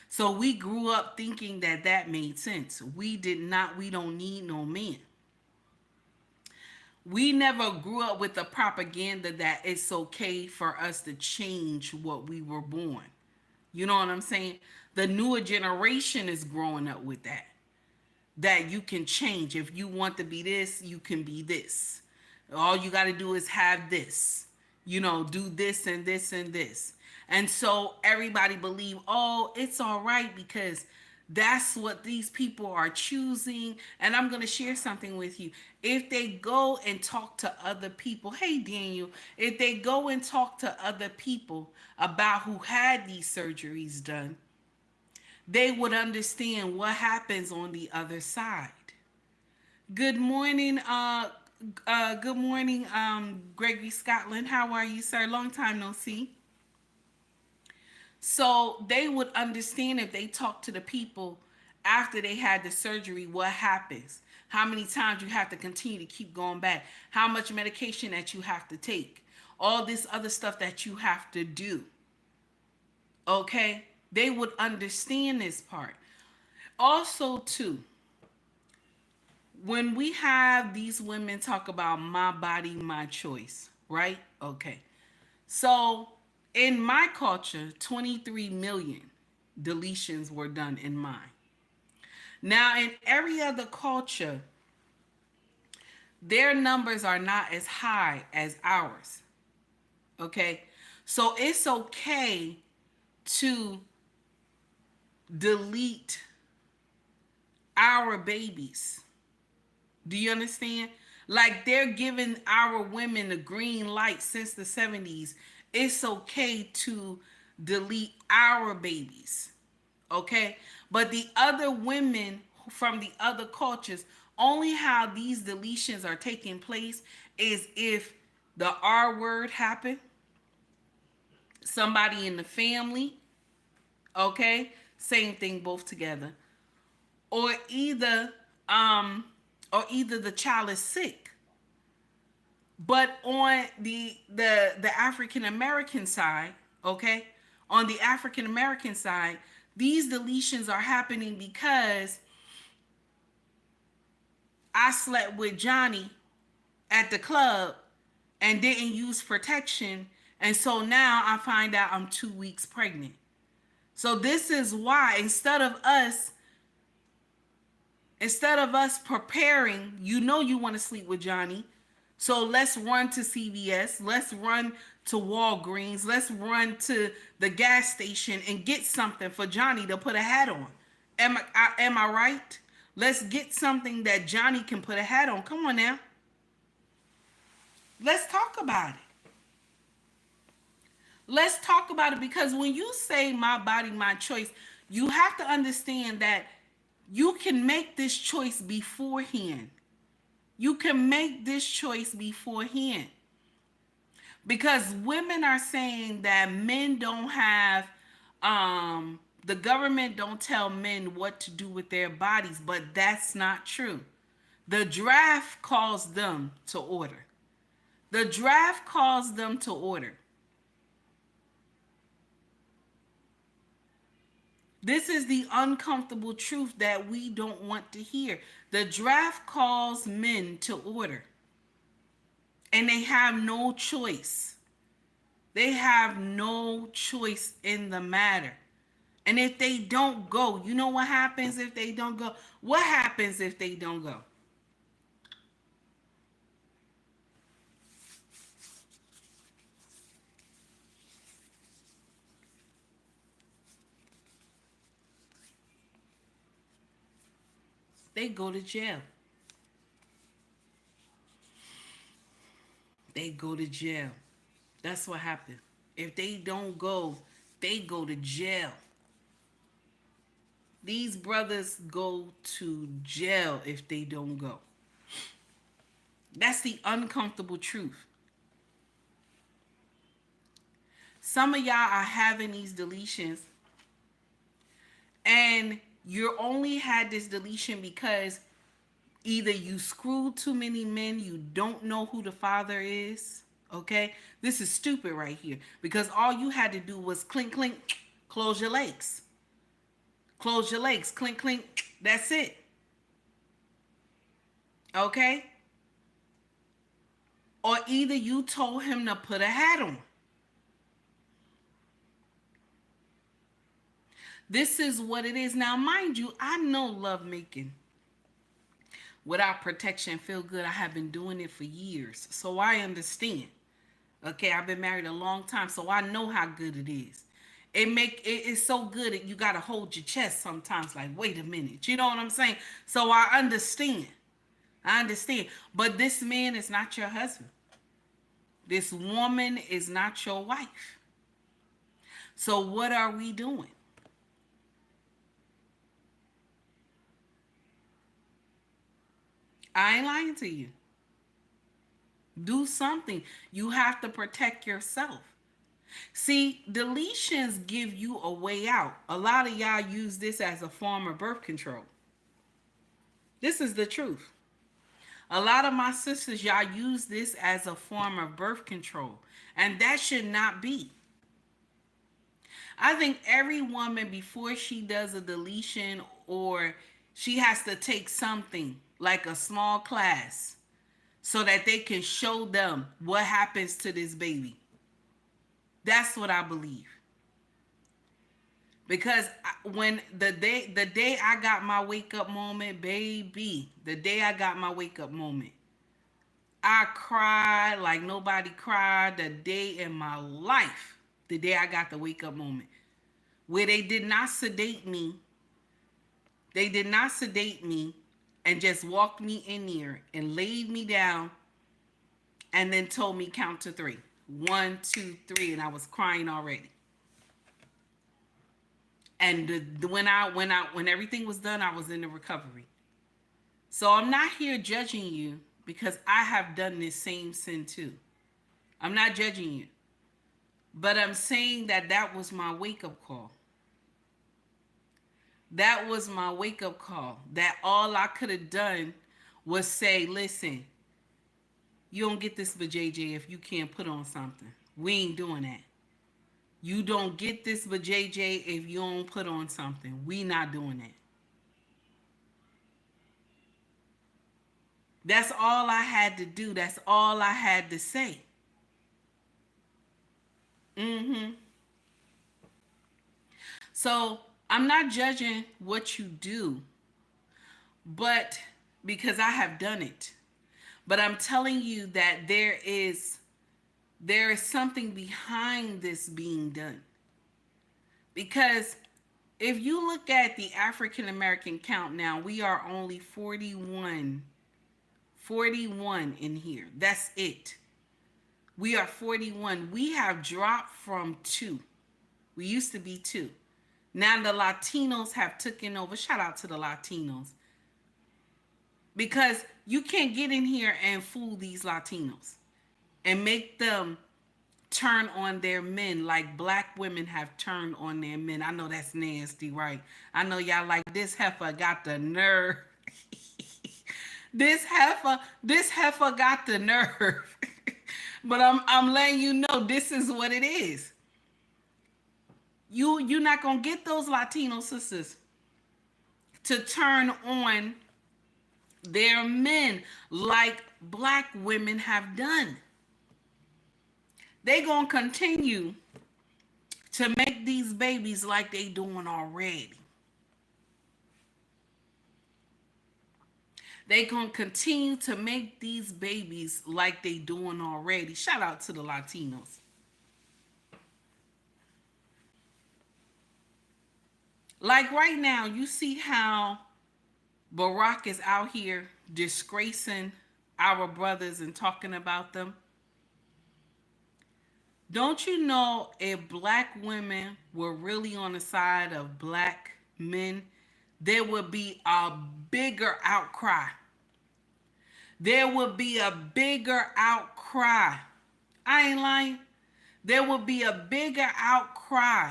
So we grew up thinking that that made sense. We don't need no man. We never grew up with the propaganda that it's okay for us to change what we were born. You know what I'm saying? The newer generation is growing up with that. That you can change. If you want to be this, you can be this. All you got to do is have this. You know, do this and this and this. And so everybody believe, oh, it's all right because that's what these people are choosing. And I'm going to share something with you. If they go and talk to other people, hey, Daniel, if they go and talk to other people about who had these surgeries done, they would understand what happens on the other side. Good morning, Gregory Scotland. How are you, sir? Long time no see. So they would understand if they talk to the people after they had the surgery, what happens, how many times you have to continue to keep going back, how much medication that you have to take, all this other stuff that you have to do. Okay? They would understand this part. Also, too, when we have these women talk about my body, my choice, right? Okay. So in my culture, 23 million deletions were done in mine. Now, in every other culture, their numbers are not as high as ours. Okay? So it's okay to delete our babies. Do you understand? Like they're giving our women the green light since the 70s. It's okay to delete our babies. Okay? But the other women from the other cultures, only how these deletions are taking place is if the R word happened, somebody in the family, okay? Same thing both together. Or either the child is sick. But on the African American side, okay? On the African American side, these deletions are happening because I slept with Johnny at the club and didn't use protection, and so now I find out I'm 2 weeks pregnant. So this is why instead of us preparing, you know you want to sleep with Johnny, so let's run to CVS, let's run to Walgreens, let's run to the gas station and get something for Johnny to put a hat on. Am I right? Let's get something that Johnny can put a hat on. Come on now. Let's talk about it. Let's talk about it, because when you say my body, my choice, you have to understand that you can make this choice beforehand. You can make this choice beforehand. Because women are saying that men don't have, the government don't tell men what to do with their bodies, but that's not true. The draft calls them to order. The draft calls them to order. This is the uncomfortable truth that we don't want to hear. The draft calls men to order, and they have no choice. They have no choice in the matter. And if they don't go, you know what happens if they don't go? What happens if they don't go? They go to jail. They go to jail. That's what happens. If they don't go, they go to jail. These brothers go to jail if they don't go. That's the uncomfortable truth. Some of y'all are having these deletions, and you only had this deletion because either you screwed too many men, you don't know who the father is. Okay, this is stupid right here, because all you had to do was clink clink, close your legs, clink clink, that's it. Okay, or either you told him to put a hat on. This is what it is. Now, mind you, I know lovemaking without protection feel good. I have been doing it for years, so I understand. Okay, I've been married a long time, so I know how good it is. It's so good that you gotta hold your chest sometimes. Like, wait a minute, you know what I'm saying? So I understand. But this man is not your husband. This woman is not your wife. So what are we doing? I ain't lying to you. Do something. You have to protect yourself. See, deletions give you a way out. A lot of y'all use this as a form of birth control. This is the truth. A lot of my sisters, y'all use this as a form of birth control. And that should not be. I think every woman, before she does a deletion, or she has to take something like a small class so that they can show them what happens to this baby. That's what I believe. Because when the day I got my wake up moment, baby, the day I got my wake up moment, I cried like nobody cried the day in my life. The day I got the wake up moment, where they did not sedate me. They did not sedate me and just walked me in there and laid me down and then told me count to 3. 1, 2, 3, and I was crying already. And when everything was done, I was in the recovery. So I'm not here judging you, because I have done this same sin too. I'm not judging you. But I'm saying that was my wake-up call. That was my wake-up call. That all I could have done was say, listen, you don't get this but JJ if you can't put on something. We ain't doing that. You don't get this but JJ if you don't put on something. We not doing that. That's all I had to do. That's all I had to say. So I'm not judging what you do, but because I have done it. But I'm telling you that there is something behind this being done. Because if you look at the African American count now, we are only 41 in here. That's it. We are 41. We have dropped from 2. We used to be 2. Now the Latinos have taken over. Shout out to the Latinos. Because you can't get in here and fool these Latinos and make them turn on their men like black women have turned on their men. I know that's nasty, right? I know y'all like, this heifer got the nerve. This heifer got the nerve. But I'm letting you know this is what it is. You're not gonna get those Latino sisters to turn on their men like black women have done. They gonna continue to make these babies like they doing already. They gonna continue to make these babies like they doing already. Shout out to the Latinos. Like right now, you see how Barack is out here disgracing our brothers and talking about them. Don't you know if black women were really on the side of black men, there would be a bigger outcry. There would be a bigger outcry. I ain't lying. There would be a bigger outcry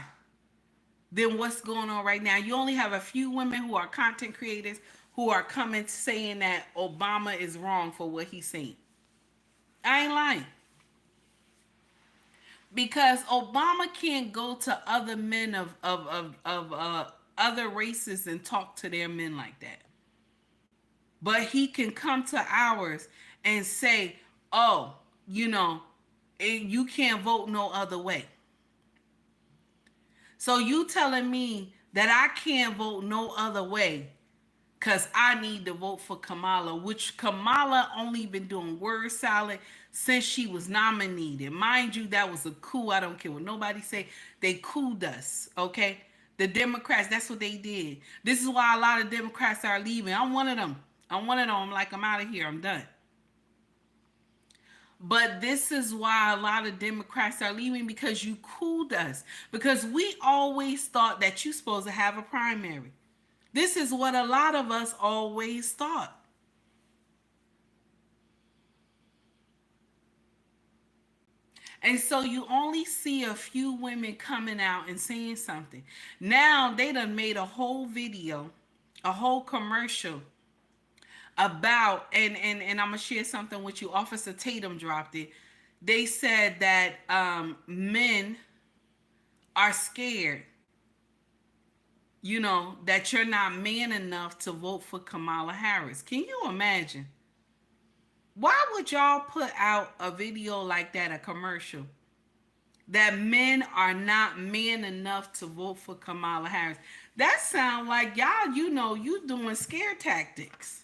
than what's going on right now. You only have a few women who are content creators who are coming saying that Obama is wrong for what he's saying. I ain't lying. Because Obama can't go to other men of other races and talk to their men like that. But he can come to ours and say, oh, you can't vote no other way. So you telling me that I can't vote no other way because I need to vote for Kamala, which Kamala only been doing word salad since she was nominated. Mind you, that was a coup. I don't care what nobody say. They couped us, okay? The Democrats, that's what they did. This is why a lot of Democrats are leaving. I'm one of them. I'm like, I'm out of here. I'm done. But this is why a lot of Democrats are leaving, because you cooled us. Because we always thought that you're supposed to have a primary. This is what a lot of us always thought. And so you only see a few women coming out and saying something. Now they done made a whole video, a whole commercial about, and I'm gonna share something with you. Officer Tatum dropped it. They said that men are scared, that you're not man enough to vote for Kamala Harris. Can you imagine? Why would y'all put out a video like that, a commercial, that men are not man enough to vote for Kamala Harris? That sounds like y'all, you doing scare tactics.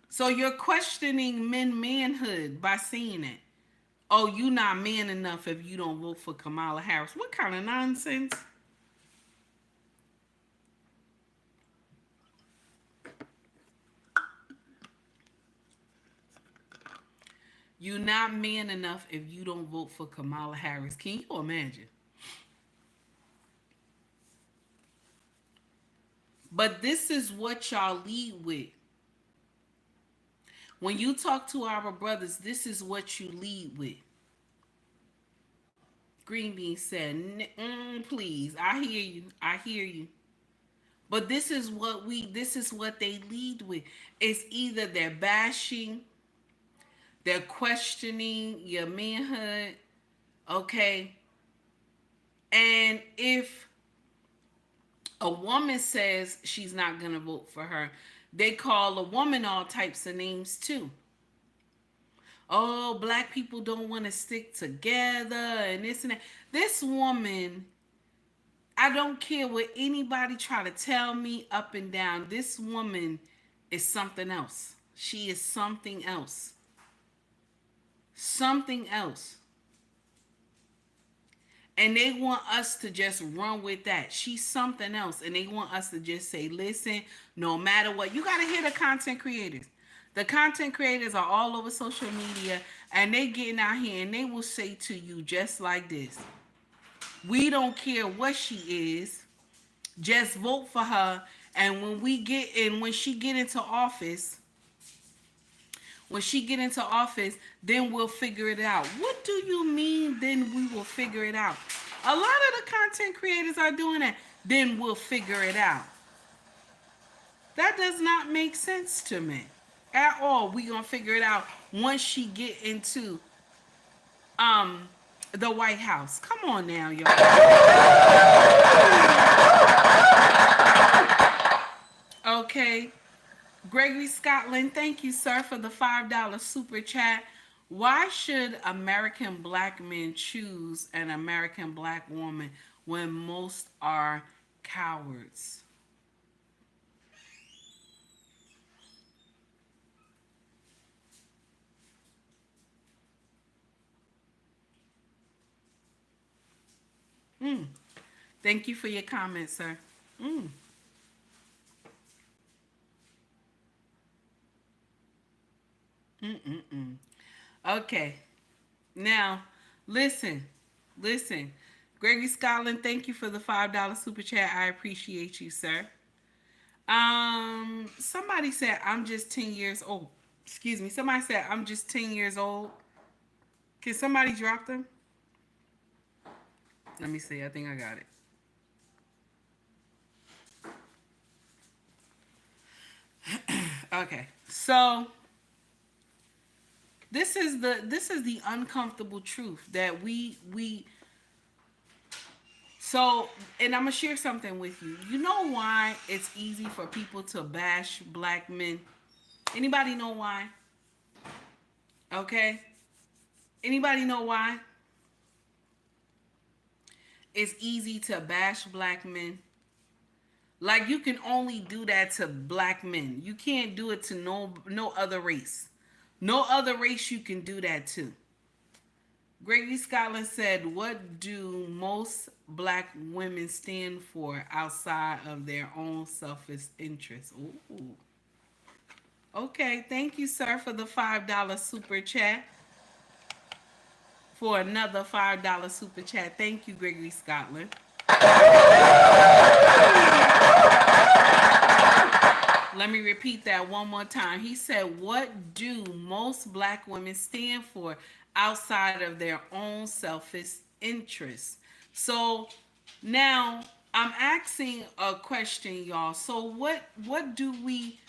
So you're questioning manhood by saying it. Oh, you not man enough if you don't vote for Kamala Harris. What kind of nonsense? You're not man enough if you don't vote for Kamala Harris. Can you imagine? But this is what y'all lead with. When you talk to our brothers, this is what you lead with. Green Bean said, please, I hear you. But this is what they lead with. It's either they're bashing, they're questioning your manhood, okay? And if a woman says she's not going to vote for her, they call a woman all types of names too. Oh, black people don't want to stick together and this and that. This woman, I don't care what anybody try to tell me up and down. This woman is something else. She is something else. Something else. And they want us to just run with that. She's something else. And they want us to just say, listen, no matter what. You got to hear the content creators. The content creators are all over social media. And they getting out here and they will say to you just like this. We don't care what she is. Just vote for her. And when she get into office, then we'll figure it out. What do you mean, then we will figure it out? A lot of the content creators are doing that. Then we'll figure it out. That does not make sense to me at all. We gonna figure it out once she get into The White House. Come on now, y'all. Okay. Gregory Scotland, thank you, sir, for the $5 super chat. Why should American black men choose an American black woman when most are cowards? Thank you for your comment, sir. Okay. Now, listen, listen. Gregory Scotland, thank you for the $5 super chat. I appreciate you, sir. Somebody said I'm just 10 years old. Excuse me. Somebody said I'm just 10 years old. Can somebody drop them? Let me see. I think I got it. Okay. So this is the uncomfortable truth that we so, and I'm gonna share something with you. You know why it's easy for people to bash black men? Anybody know why? Okay. Anybody know why it's easy to bash black men? Like, you can only do that to black men. You can't do it to no other race. No other race you can do that to. Gregory Scotland said, "What do most black women stand for outside of their own selfish interests?" Ooh. Okay, thank you, sir, for the $5 super chat. For another $5 super chat. Thank you, Gregory Scotland. Let me repeat that one more time. He said, "What do most black women stand for outside of their own selfish interests?" So now I'm asking a question, y'all. So what do we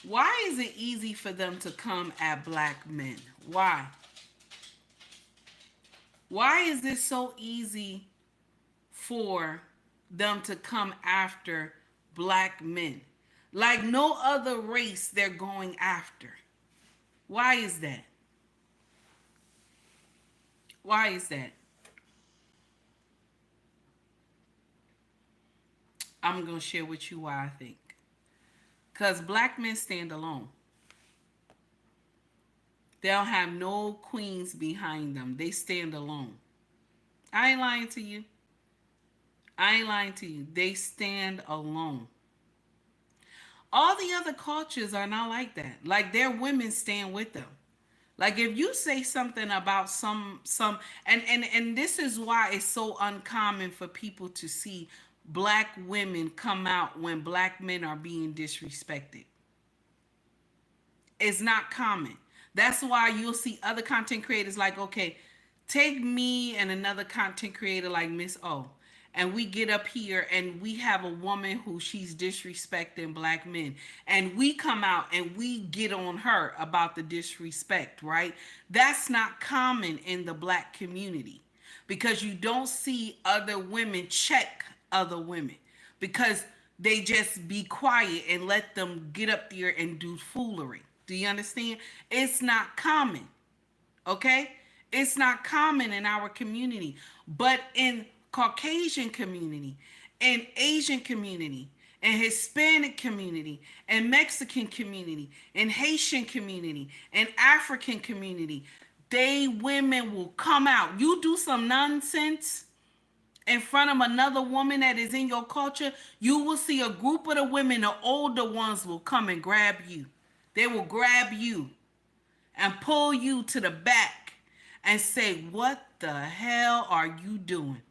why is it easy for them to come at black men? Why? Why is it so easy for them to come after black men? Like no other race they're going after. Why is that? Why is that? I'm going to share with you why I think. Because black men stand alone. They don't have no queens behind them. They stand alone. I ain't lying to you. I ain't lying to you. They stand alone. All the other cultures are not like that. Like, their women stand with them. Like, if you say something about some and this is why it's so uncommon for people to see black women come out when black men are being disrespected. It's not common. That's why you'll see other content creators like, okay, take me and another content creator like Miss O, and we get up here and we have a woman who she's disrespecting black men, and we come out and we get on her about the disrespect, right? That's not common in the black community, because you don't see other women check other women, because they just be quiet and let them get up there and do foolery. Do you understand? It's not common. Okay? It's not common in our community. But in Caucasian community, in Asian community, in Hispanic community, in Mexican community, in Haitian community, in African community, they women will come out. You do some nonsense in front of another woman that is in your culture, you will see a group of the women, the older ones, will come and grab you. They will grab you and pull you to the back and say, "What the hell are you doing?"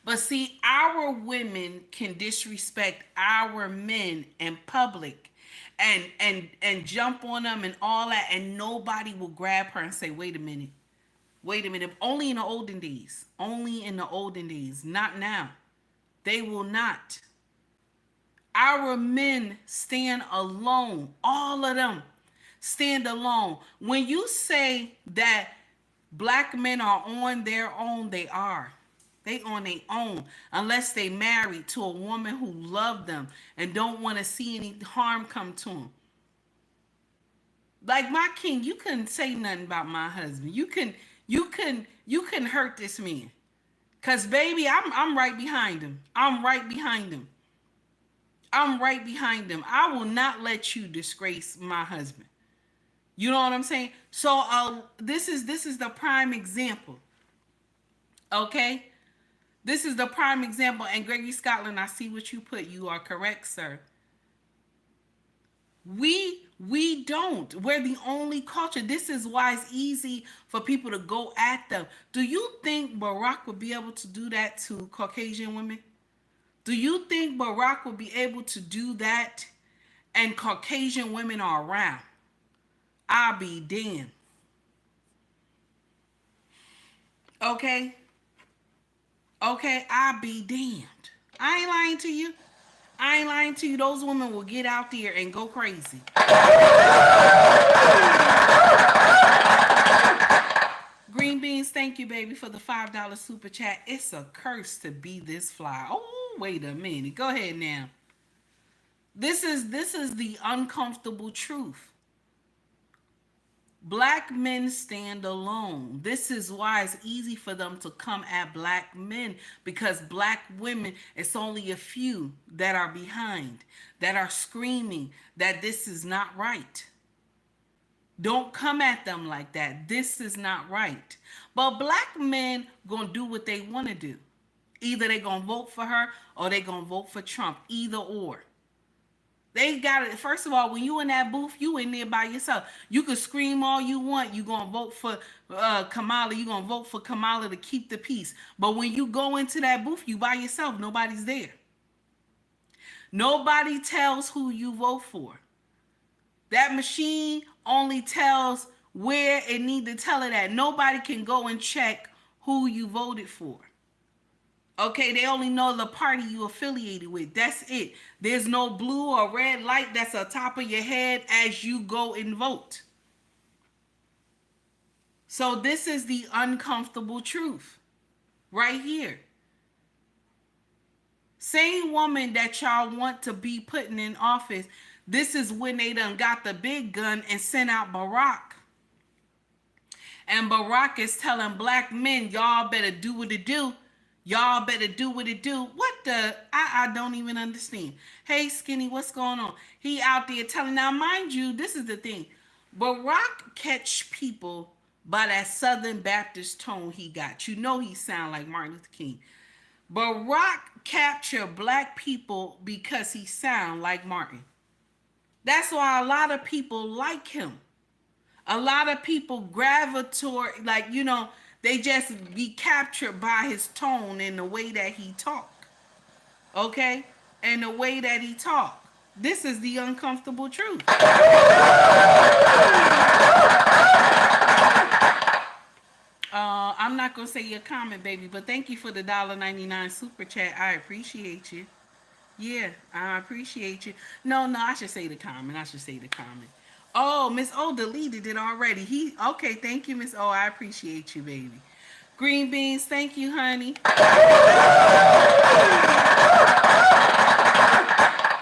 But see, our women can disrespect our men in public and jump on them and all that, and nobody will grab her and say, "Wait a minute. Wait a minute." Only in the olden days. Only in the olden days. Not now. They will not. Our men stand alone. All of them stand alone. When you say that black men are on their own, they are. They on their own unless they married to a woman who love them and don't want to see any harm come to them. Like my king, you couldn't say nothing about my husband. You can hurt this man. Cause baby, I'm right behind him. I'm right behind him. I'm right behind him. I will not let you disgrace my husband. You know what I'm saying? So this is the prime example. Okay? This is the prime example. And Gregory Scotland, I see what you put. You are correct, sir. We don't. We're the only culture. This is why it's easy for people to go at them. Do you think Barack would be able to do that to Caucasian women? Do you think Barack would be able to do that and Caucasian women are around? I'll be damned. Okay? Okay, I'll be damned. I ain't lying to you. I ain't lying to you. Those women will get out there and go crazy. Green Beans, thank you, baby, for the $5 super chat. It's a curse to be this fly. Oh, wait a minute. Go ahead now. This is the uncomfortable truth. Black men stand alone. This is why it's easy for them to come at black men, because black women, it's only a few that are behind, that are screaming that this is not right. Don't come at them like that. This is not right. But black men gonna do what they want to do. Either they gonna vote for her or they gonna vote for Trump. Either or. They got it. First of all, when you in that booth, you in there by yourself. You can scream all you want. You gonna vote for Kamala. You gonna vote for Kamala to keep the peace. But when you go into that booth, you by yourself. Nobody's there. Nobody tells who you vote for. That machine only tells where it need to tell it at. Nobody can go and check who you voted for. Okay, they only know the party you affiliated with. That's it. There's no blue or red light that's on top of your head as you go and vote. So this is the uncomfortable truth right here. Same woman that y'all want to be putting in office, this is when they done got the big gun and sent out Barack. And Barack is telling black men, y'all better do what it do. Y'all better do what it do. What the? I don't even understand. Hey, Skinny, what's going on? He out there telling. Now, mind you, this is the thing. Barack catch people by that Southern Baptist tone he got. You know he sound like Martin Luther King. Barack capture black people because he sound like Martin. That's why a lot of people like him. A lot of people gravitate, like, you know, they just be captured by his tone and the way that he talk. Okay? And the way that he talk. This is the uncomfortable truth. I'm not going to say your comment, baby, but thank you for the $1.99 super chat. I appreciate you. Yeah, I appreciate you. No, I should say the comment. Oh, Miss O deleted it already. Okay, thank you, Miss O. I appreciate you, baby. Green Beans, thank you, honey.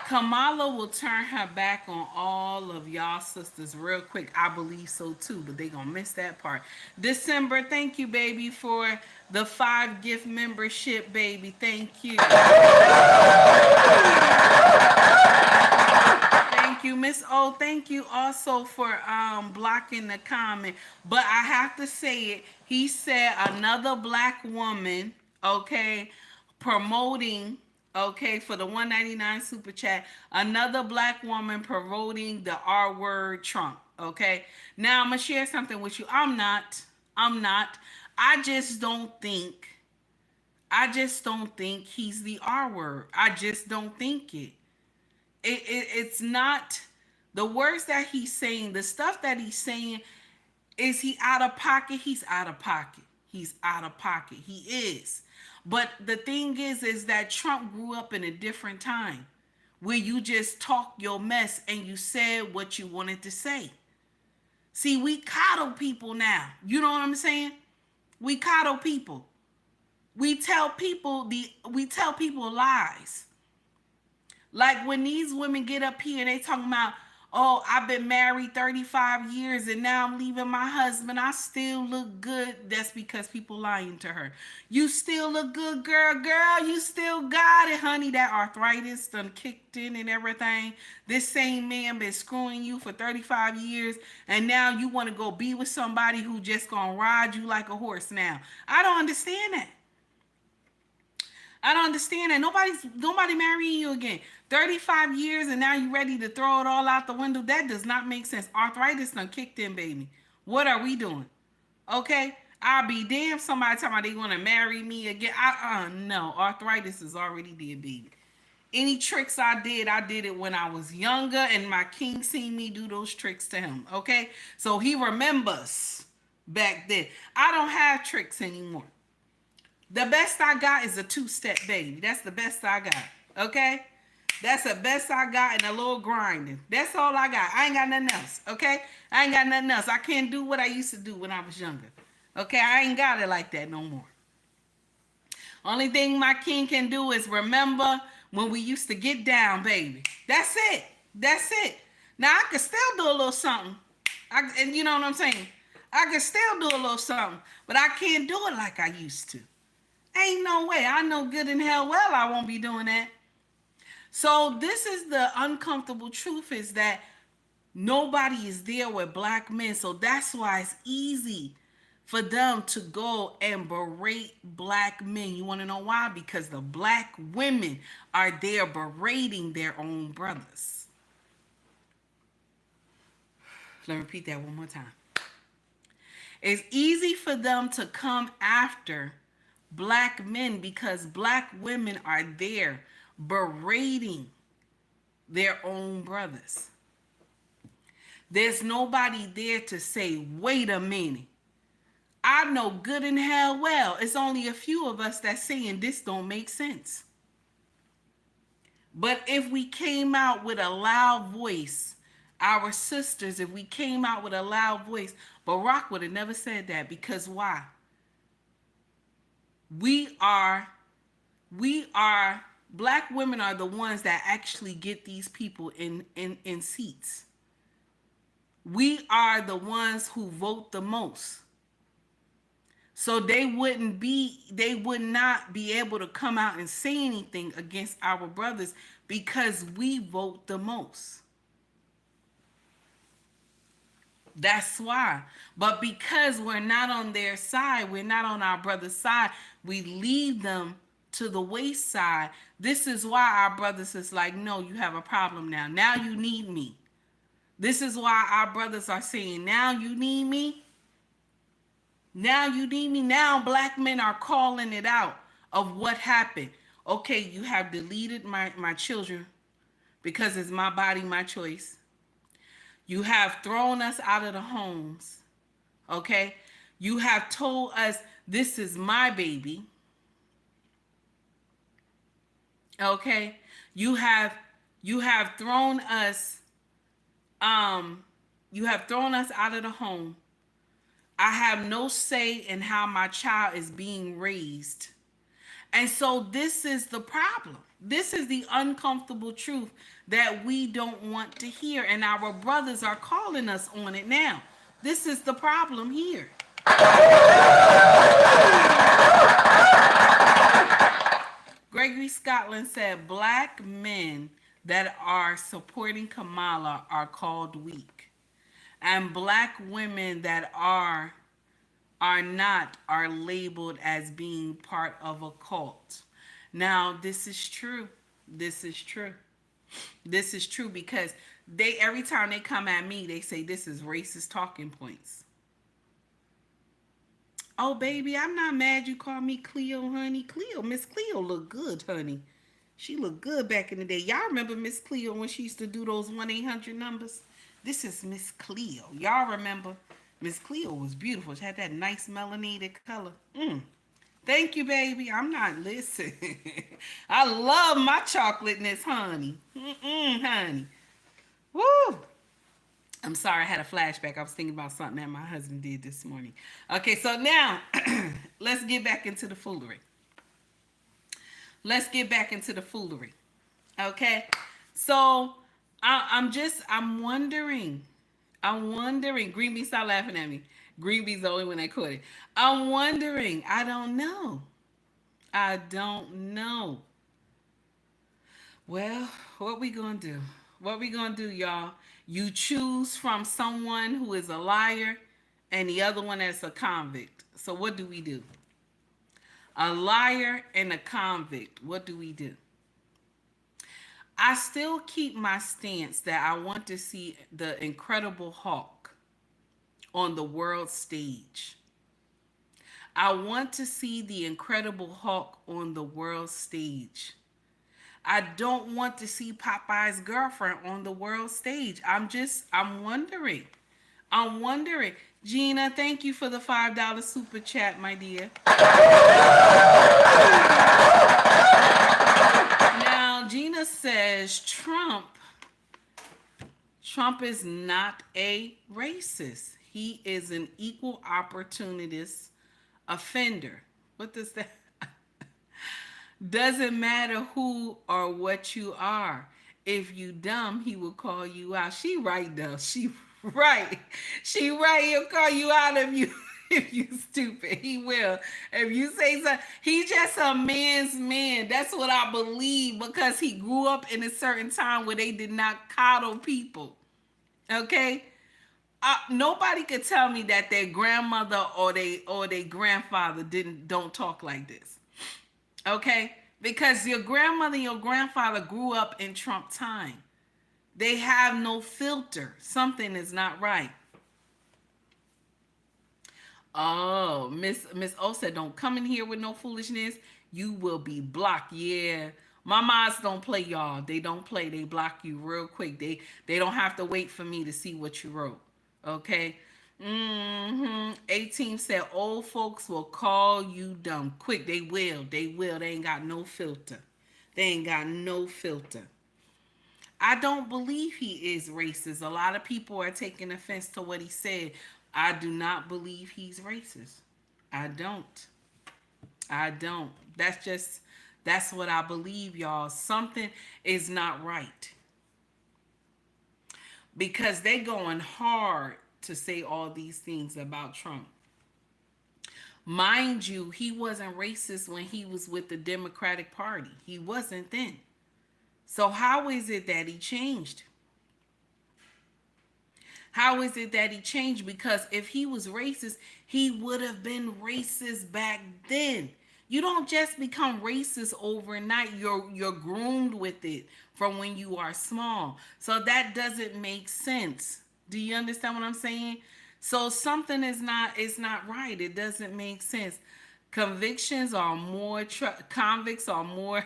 Kamala will turn her back on all of y'all sisters real quick. I believe so too, but they gonna miss that part. December, thank you, baby, for the 5 gift membership, baby. Thank you. Thank you, Miss O. Thank you also for blocking the comment. But I have to say it. He said another black woman, okay, promoting, okay, for the $1.99 super chat, another black woman promoting the R word Trump, okay? Now I'm gonna share something with you. I'm not. I just don't think he's the R word. I just don't think it. It's not the words that he's saying, the stuff that he's saying. Is he out of pocket? He's out of pocket. He is. But the thing is that Trump grew up in a different time where you just talk your mess and you said what you wanted to say. See, we coddle people now. You know what I'm saying? We coddle people. We tell people lies. Like when these women get up here and they talking about, oh, I've been married 35 years and now I'm leaving my husband. I still look good. That's because people lying to her. You still look good, girl. Girl, you still got it, honey. That arthritis done kicked in and everything. This same man been screwing you for 35 years and now you want to go be with somebody who just gonna ride you like a horse now. I don't understand that. I don't understand that. Nobody marrying you again. 35 years and now you ready to throw it all out the window. That does not make sense. Arthritis done kicked in, baby. What are we doing? Okay? I'll be damned somebody talking about they want to marry me again. No. Arthritis is already dead, baby. Any tricks I did it when I was younger and my king seen me do those tricks to him. Okay? So he remembers back then. I don't have tricks anymore. The best I got is a two-step, baby. That's the best I got. Okay? That's the best I got and a little grinding. That's all I got. I ain't got nothing else. Okay? I ain't got nothing else. I can't do what I used to do when I was younger. Okay? I ain't got it like that no more. Only thing my king can do is remember when we used to get down, baby. That's it. That's it. Now, I can still do a little something. And you know what I'm saying? I can still do a little something. But I can't do it like I used to. Ain't no way. I know good and hell well I won't be doing that. So this is the uncomfortable truth, is that nobody is there with black men. So that's why it's easy for them to go and berate black men. You want to know why? Because the black women are there berating their own brothers. Let me repeat that one more time. It's easy for them to come after black men because black women are there berating their own brothers. There's nobody there to say, wait a minute. I know good and hell well it's only a few of us that's saying this don't make sense. But if we came out with a loud voice, our sisters, if we came out with a loud voice, Barack would have never said that. Because why? We are, black women are the ones that actually get these people in seats. We are the ones who vote the most. So they would not be able to come out and say anything against our brothers because we vote the most. That's why. But because we're not on their side, we're not on our brother's side, we leave them to the wayside. This is why our brothers is like, no, you have a problem now. Now you need me. This is why our brothers are saying, now you need me. Now you need me. Now black men are calling it out of what happened. Okay, you have deleted my children because it's my body, my choice. You have thrown us out of the homes. Okay? You have told us this is my baby. Okay? You have thrown us out of the home. I have no say in how my child is being raised. And so this is the problem. This is the uncomfortable truth that we don't want to hear. And our brothers are calling us on it now. This is the problem here. Gregory Scotland said, black men that are supporting Kamala are called weak. And black women that are not are labeled as being part of a cult. Now, this is true. This is true. This is true because every time they come at me, they say this is racist talking points. Oh, baby, I'm not mad you call me Cleo, honey. Miss Cleo look good, honey. She looked good back in the day. Y'all remember Miss Cleo when she used to do those 1-800 numbers? This is Miss Cleo. Y'all remember? Miss Cleo was beautiful. She had that nice melanated color. Thank you, baby. I'm not listening. I love my chocolateness, honey. Honey. Woo. I'm sorry, I had a flashback. I was thinking about something that my husband did this morning. Okay, so now let's get back into the foolery. Let's get back into the foolery. Okay, so I'm wondering. I'm wondering. Greenbee, stop laughing at me. Greenbee's the only one that caught it. I'm wondering. I don't know. I don't know. Well, what we gonna do? What we gonna do, y'all? You choose from someone who is a liar and the other one that's a convict. So what do we do? A liar and a convict. What do we do? I still keep my stance that I want to see the Incredible Hulk on the world stage. I want to see the Incredible Hulk on the world stage. I don't want to see Popeye's girlfriend on the world stage. I'm wondering. I'm wondering. Gina, thank you for the $5 super chat, my dear. Now, Gina says Trump is not a racist. He is an equal opportunist offender. What does that? Doesn't matter who or what you are. If you dumb, he will call you out. She right though. She right. She right. He'll call you out if you if you stupid. He will. If you say something, he's just a man's man. That's what I believe because he grew up in a certain time where they did not coddle people. Okay? Nobody could tell me that their grandmother or their grandfather don't talk like this. Okay? Because your grandmother and your grandfather grew up in Trump time. They have no filter. Something is not right. Oh, Miss O said, don't come in here with no foolishness. You will be blocked. Yeah. My moms don't play, y'all. They don't play. They block you real quick. They don't have to wait for me to see what you wrote. Okay? 18 said old folks will call you dumb quick. They will. They ain't got no filter. They ain't got no filter. I don't believe he is racist. A lot of people are taking offense to what he said. I do not believe he's racist. I don't. That's what I believe, y'all. Something is not right. Because they going hard to say all these things about Trump. Mind you, he wasn't racist when he was with the Democratic Party. He wasn't then. So how is it that he changed? How is it that he changed? Because if he was racist, he would have been racist back then. You don't just become racist overnight. You're groomed with it from when you are small. So that doesn't make sense. Do you understand what I'm saying? So something is not right. It doesn't make sense. Convictions are convicts are more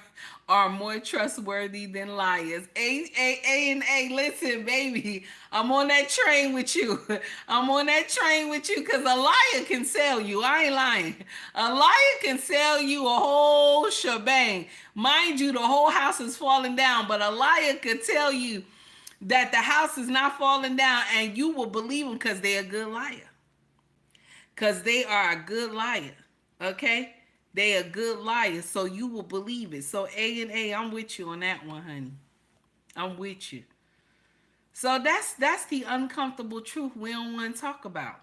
trustworthy than liars. A, listen, baby. I'm on that train with you. I'm on that train with you because a liar can sell you. I ain't lying. A liar can sell you a whole shebang. Mind you, the whole house is falling down, but a liar could tell you that the house is not falling down and you will believe them because they're a good liar. Because they are a good liar. Okay? They a good liar, so you will believe it. So A, I'm with you on that one, honey. I'm with you. So that's the uncomfortable truth we don't want to talk about.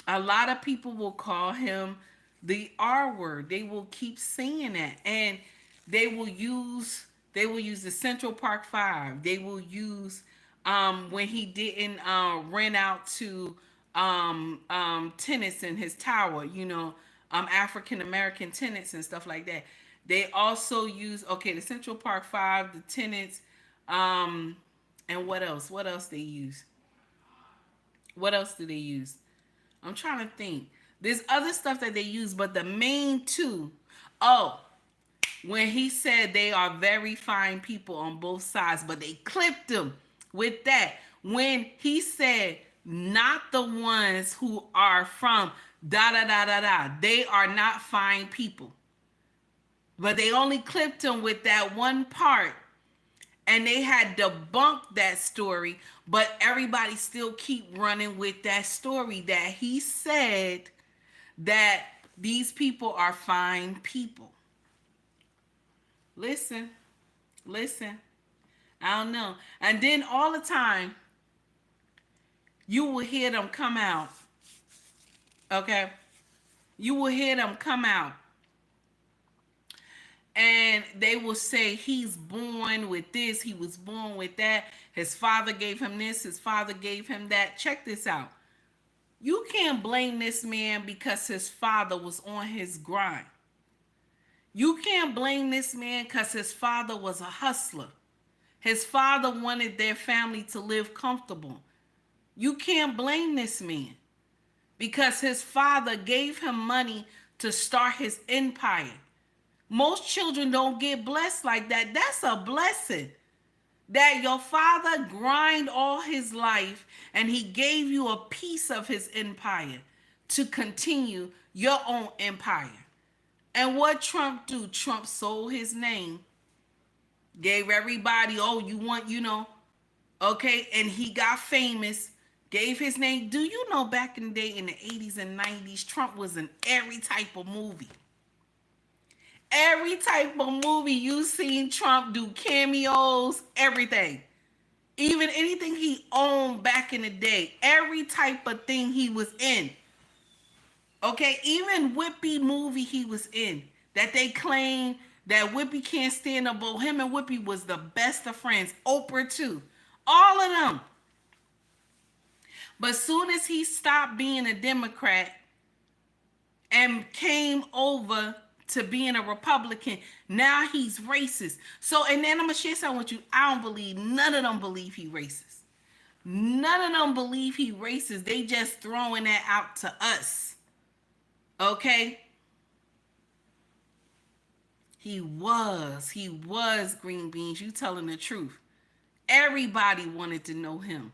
A lot of people will call him the R word. They will keep saying that. And they will use the Central Park 5. They will use when he didn't rent out to tenants in his tower, African American tenants and stuff like that. They also use the Central Park 5, the tenants, and what else? What else they use? What else do they use? I'm trying to think. There's other stuff that they use, but the main two. When he said they are very fine people on both sides, but they clipped him with that. When he said not the ones who are from they are not fine people. But they only clipped him with that one part. And they had debunked that story, but everybody still keep running with that story that he said that these people are fine people. Listen, listen. I don't know. And then all the time, you will hear them come out. Okay? You will hear them come out. And they will say he's born with this, he was born with that. His father gave him this, his father gave him that. Check this out. You can't blame this man because his father was on his grind. You can't blame this man because his father was a hustler. His father wanted their family to live comfortable. You can't blame this man because his father gave him money to start his empire. Most children don't get blessed like that. That's a blessing. That your father grind all his life and he gave you a piece of his empire to continue your own empire. And what Trump do? Trump sold his name, gave everybody, oh, you want, okay, and he got famous, gave his name. Do you know back in the day in the 80s and 90s, Trump was in every type of movie. Every type of movie you seen Trump do, cameos, everything. Even anything he owned back in the day, every type of thing he was in. Okay, even Whoopi movie he was in, that they claim that Whoopi can't stand up, but him and Whoopi was the best of friends. Oprah too. All of them. But soon as he stopped being a Democrat and came over to being a Republican, now he's racist. So, and then I'm gonna share something with you. I don't believe, none of them believe he racist. None of them believe he racist. They just throwing that out to us. Okay? He was green beans. You telling the truth. Everybody wanted to know him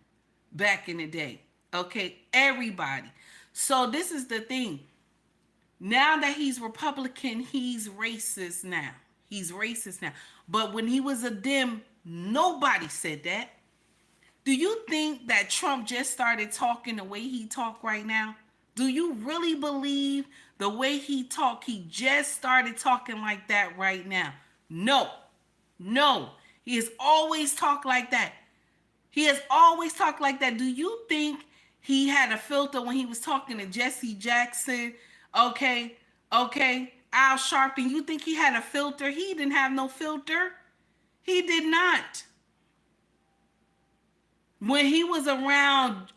back in the day. Okay? Everybody. So this is the thing. Now that he's Republican, he's racist now. He's racist now. But when he was a Dem, nobody said that. Do you think that Trump just started talking the way he talk right now? Do you really believe the way he talk, he just started talking like that right now? No. No. He has always talked like that. He has always talked like that. Do you think he had a filter when he was talking to Jesse Jackson? Okay. Al Sharpton, you think he had a filter? He didn't have no filter. He did not. When he was around,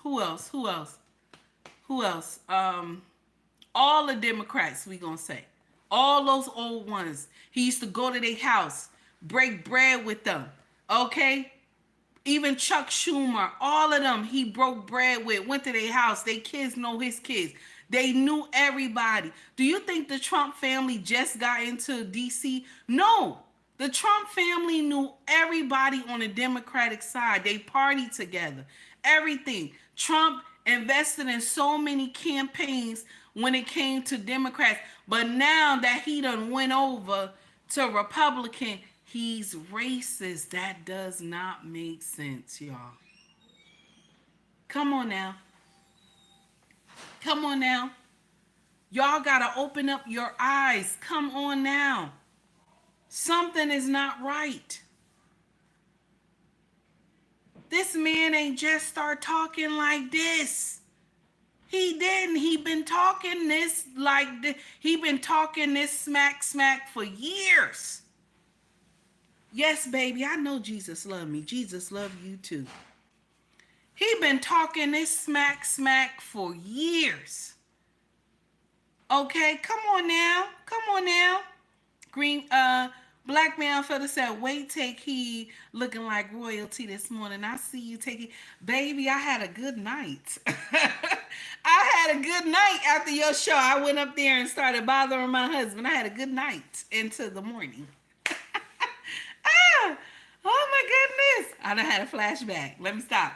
who else? All the Democrats, we gonna say. All those old ones. He used to go to their house, break bread with them. Okay? Even Chuck Schumer, all of them, he broke bread with, went to their house. Their kids know his kids. They knew everybody. Do you think the Trump family just got into DC? No. The Trump family knew everybody on the Democratic side. They partied together. Everything. Trump invested in so many campaigns when it came to Democrats. But now that he done went over to Republican, he's racist. That does not make sense, y'all. Come on now. Come on now. Y'all gotta open up your eyes. Come on now. Something is not right. This man ain't just start talking like this. He didn't. He been talking this like this. He been talking this smack for years. Yes, baby, I know Jesus love me. Jesus love you too. He been talking this smack for years. Okay, come on now. Black man fella said, wait, take heed, looking like royalty this morning. I see you taking, baby, I had a good night. I had a good night after your show. I went up there and started bothering my husband. I had a good night into the morning. Oh my goodness. I done had a flashback. Let me stop.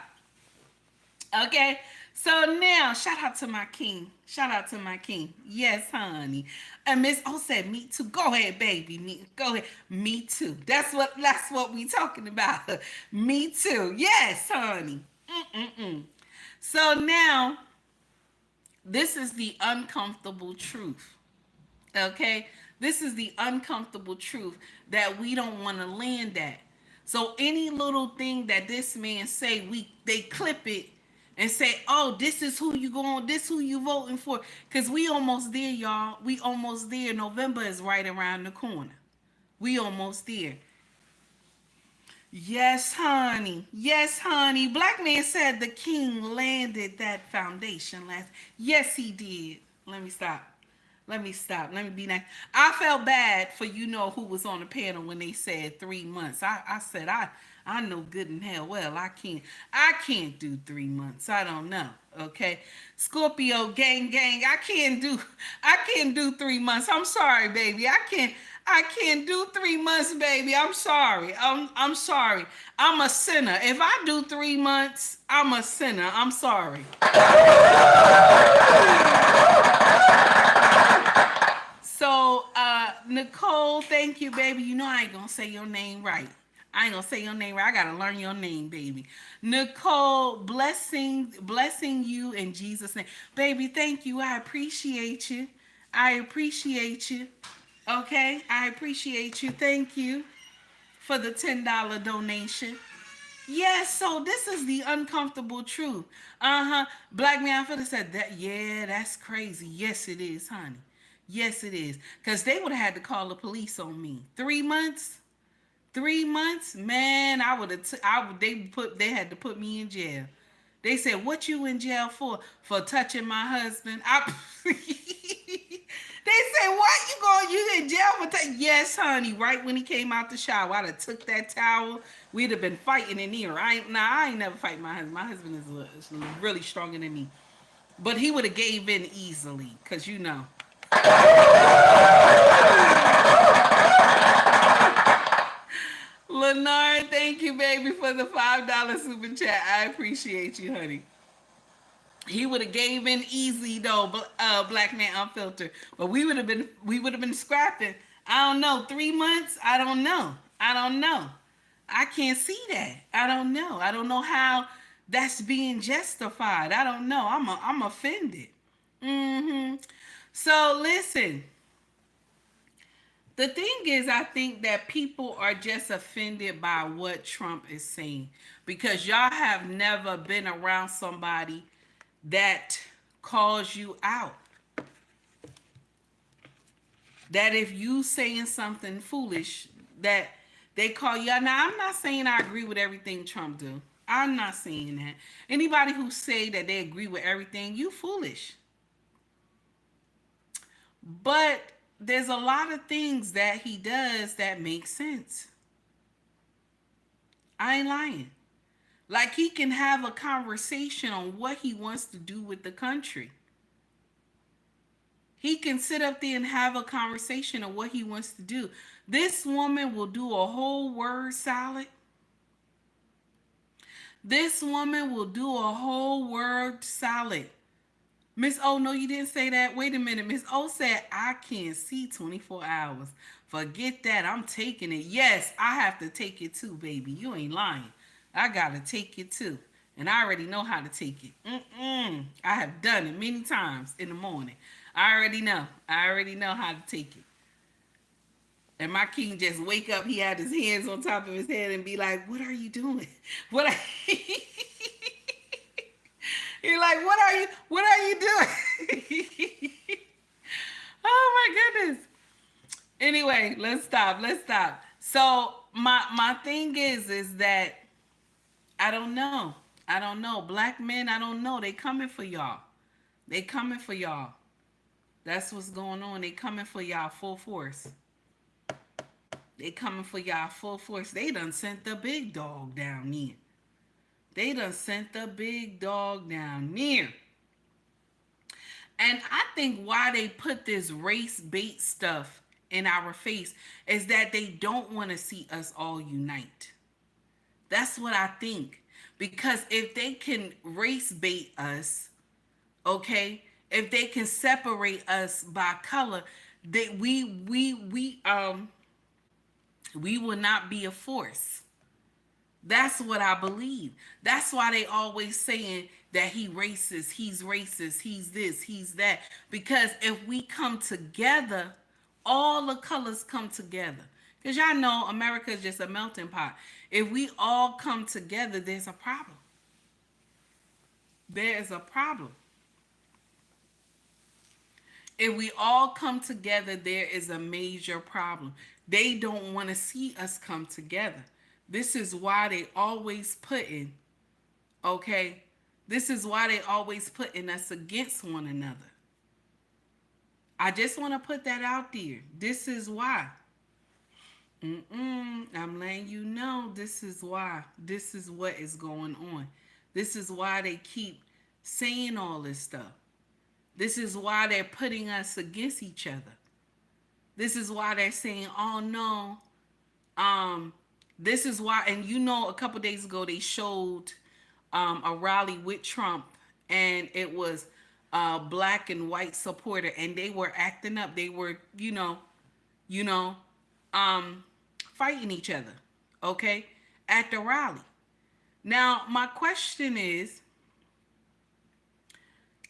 Okay, So now, shout out to my king. Shout out to my king. Yes, honey. And Miss O said, "Me too." Go ahead, baby. Go ahead. Me too. That's what we talking about. Me too. Yes, honey. Mm-mm-mm. So now, this is the uncomfortable truth. Okay, this is the uncomfortable truth that we don't want to land at. So any little thing that this man say, they clip it and say, "Oh, this is who you going, this who you voting for," because we almost there, y'all. We almost there. November is right around the corner. We almost there. Yes, honey. Yes, honey. Black man said the king landed that foundation last. Yes, he did. Let me stop. Let me stop. Let me be nice. I felt bad for who was on the panel when they said 3 months. I said I know good and hell well I can't do 3 months. I don't know. Okay. Scorpio gang. I can't do 3 months. I'm sorry, baby. I can't do 3 months, baby. I'm sorry. I'm sorry. I'm a sinner. If I do 3 months, I'm a sinner. I'm sorry. So, Nicole, thank you, baby. I ain't gonna say your name right. I ain't gonna say your name right. I gotta learn your name, baby. Nicole, blessing you in Jesus' name. Baby, thank you. I appreciate you. I appreciate you. Okay? I appreciate you. Thank you for the $10 donation. Yes, so this is the uncomfortable truth. Black man Philip said that. Yeah, that's crazy. Yes, it is, honey. Yes, it is. Because they would have had to call the police on me. 3 months? 3 months? Man, I would have. They had to put me in jail. They said, "What you in jail for? For touching my husband?" They said, "What you in jail for?" Yes, honey. Right when he came out the shower, I'd have took that towel. We'd have been fighting in here. I ain't never fight my husband. My husband is really stronger than me. But he would have gave in easily, cause Lenard, thank you, baby, for the $5 super chat. I appreciate you, honey. He would have gave in easy though, Black Man Unfiltered. But we would have been scrapping. I don't know, 3 months. I don't know. I can't see that. I don't know. I don't know how that's being justified. I don't know. I'm offended. So listen. The thing is, I think that people are just offended by what Trump is saying because y'all have never been around somebody that calls you out. That if you saying something foolish, that they call you out. Now, I'm not saying I agree with everything Trump do. I'm not saying that. Anybody who say that they agree with everything, you foolish. But there's a lot of things that he does that make sense. I ain't lying. Like he can have a conversation on what he wants to do with the country. He can sit up there and have a conversation on what he wants to do. This woman will do a whole word salad. This woman will do a whole word salad. Miss O, no, you didn't say that. Wait a minute. Miss O said, I can't see 24 hours. Forget that. I'm taking it. Yes, I have to take it too, baby. You ain't lying. I got to take it too. And I already know how to take it. I have done it many times in the morning. I already know. I already know how to take it. And my king just wake up. He had his hands on top of his head and be like, what are you doing? You're like, what are you doing? Oh my goodness. Anyway, let's stop. So my thing is that I don't know. Black men, I don't know. They coming for y'all. That's what's going on. They coming for y'all full force. They done sent the big dog down there. And I think why they put this race bait stuff in our face is that they don't want to see us all unite. That's what I think. Because if they can race bait us, okay, if they can separate us by color, that we will not be a force. That's what I believe. That's why they always saying that he's racist, he's this, he's that. Because if we come together, all the colors come together. Because y'all know America is just a melting pot. If we all come together, there's a problem. There is a problem. If we all come together, there is a major problem. They don't want to see us come together. This is why they always putting, okay? This is why they always putting us against one another. I just want to put that out there. This is why. I'm letting you know this is why. This is what is going on. This is why they keep saying all this stuff. This is why they're putting us against each other. This is why they're saying, oh no, this is why, and you know, a couple days ago they showed a rally with Trump, and it was black and white supporter, and they were acting up. They were, fighting each other, okay, at the rally. Now, my question is,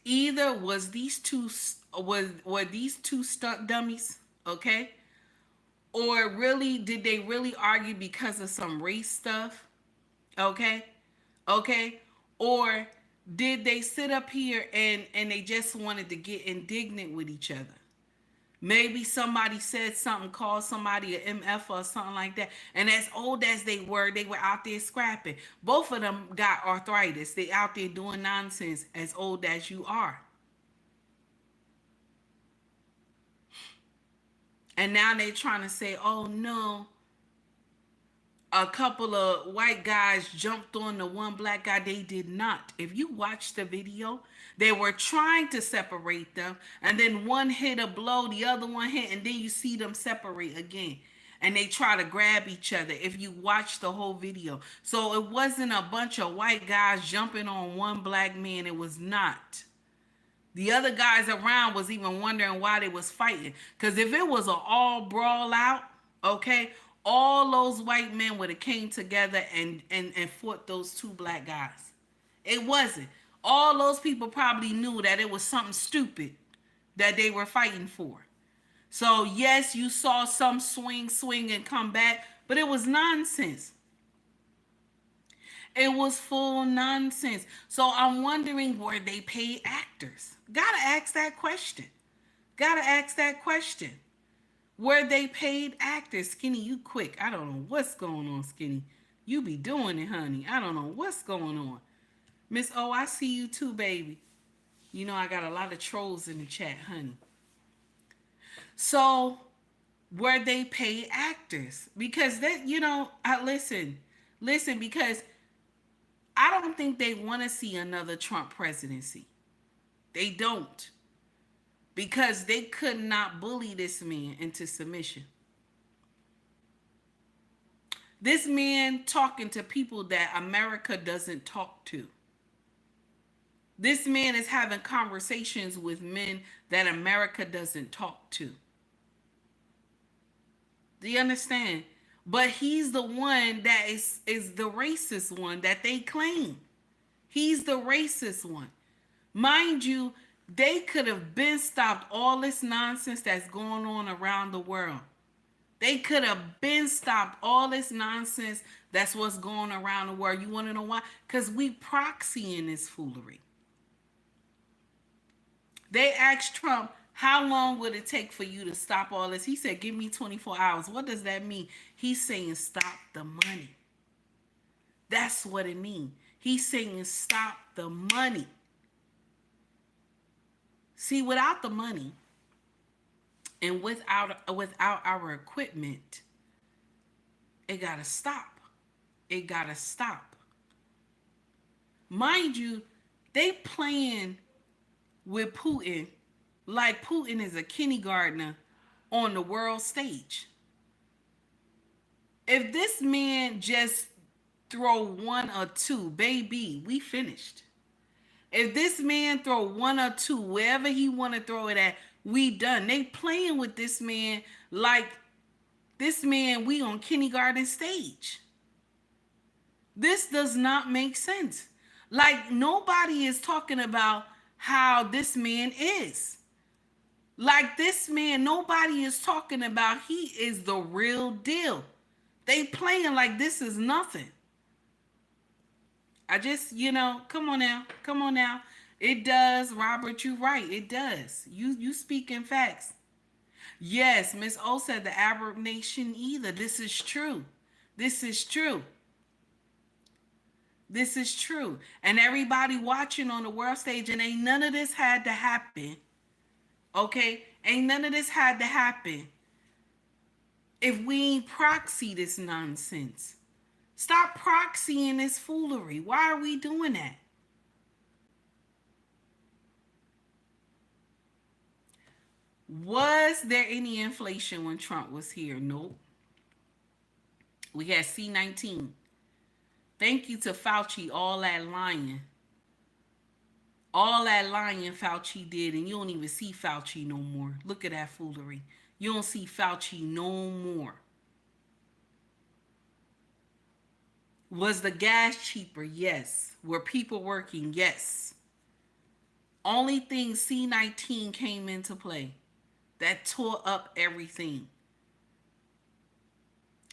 either were these two stunt dummies, okay? Or really, did they really argue because of some race stuff? Okay? Okay? Or did they sit up here and they just wanted to get indignant with each other? Maybe somebody said something, called somebody an MF or something like that. And as old as they were out there scrapping. Both of them got arthritis. They out there doing nonsense as old as you are. And now they're trying to say, oh no, a couple of white guys jumped on the one black guy. They did not. If you watch the video, they were trying to separate them. And then one hit a blow, the other one hit, and then you see them separate again. And they try to grab each other if you watch the whole video. So it wasn't a bunch of white guys jumping on one black man. It was not. The other guys around was even wondering why they was fighting. Because if it was an all brawl out, okay, all those white men would have came together and fought those two black guys. It wasn't. All those people probably knew that it was something stupid that they were fighting for. So yes, you saw some swing and come back, but it was nonsense. It was full nonsense. So I'm wondering, were they paid actors? Gotta ask that question. Were they paid actors? Skinny, you quick. I don't know what's going on, Skinny. You be doing it, honey. I don't know what's going on. Miss O, I see you too, baby. You know I got a lot of trolls in the chat, honey. So, were they paid actors? Because that, listen, because I don't think they want to see another Trump presidency. They don't. Because they could not bully this man into submission. This man talking to people that America doesn't talk to. This man is having conversations with men that America doesn't talk to. Do you understand? But he's the one that is the racist one that they claim. He's the racist one. Mind you, they could have been stopped all this nonsense that's going on around the world. They could have been stopped all this nonsense that's what's going around the world. You want to know why? Because we proxying this foolery. They asked Trump, how long would it take for you to stop all this? He said, give me 24 hours. What does that mean? He's saying stop the money. That's what it means. He's saying stop the money. See, without the money and without our equipment, it got to stop. It got to stop. Mind you, they playing with Putin like Putin is a kindergartner on the world stage. If this man just throw one or two, baby, we finished. If this man throw one or two wherever he want to throw it at, we done. They playing with this man like this man we on kindergarten stage. This does not make sense. Like nobody is talking about how this man is. Like this man, nobody is talking about he is the real deal. They playing like this is nothing. I just, come on now. Come on now. It does, Robert, you right. It does. You speaking facts. Yes, Miss O said the Arab nation either. This is true. This is true. This is true. And everybody watching on the world stage, and ain't none of this had to happen. Okay? Ain't none of this had to happen if we ain't proxy this nonsense. Stop proxying this foolery. Why are we doing that? Was there any inflation when Trump was here? Nope. We had C-19. Thank you to Fauci, all that lying. All that lying Fauci did, and you don't even see Fauci no more. Look at that foolery. You don't see Fauci no more. Was the gas cheaper? Yes. Were people working? Yes. Only thing C-19 came into play that tore up everything.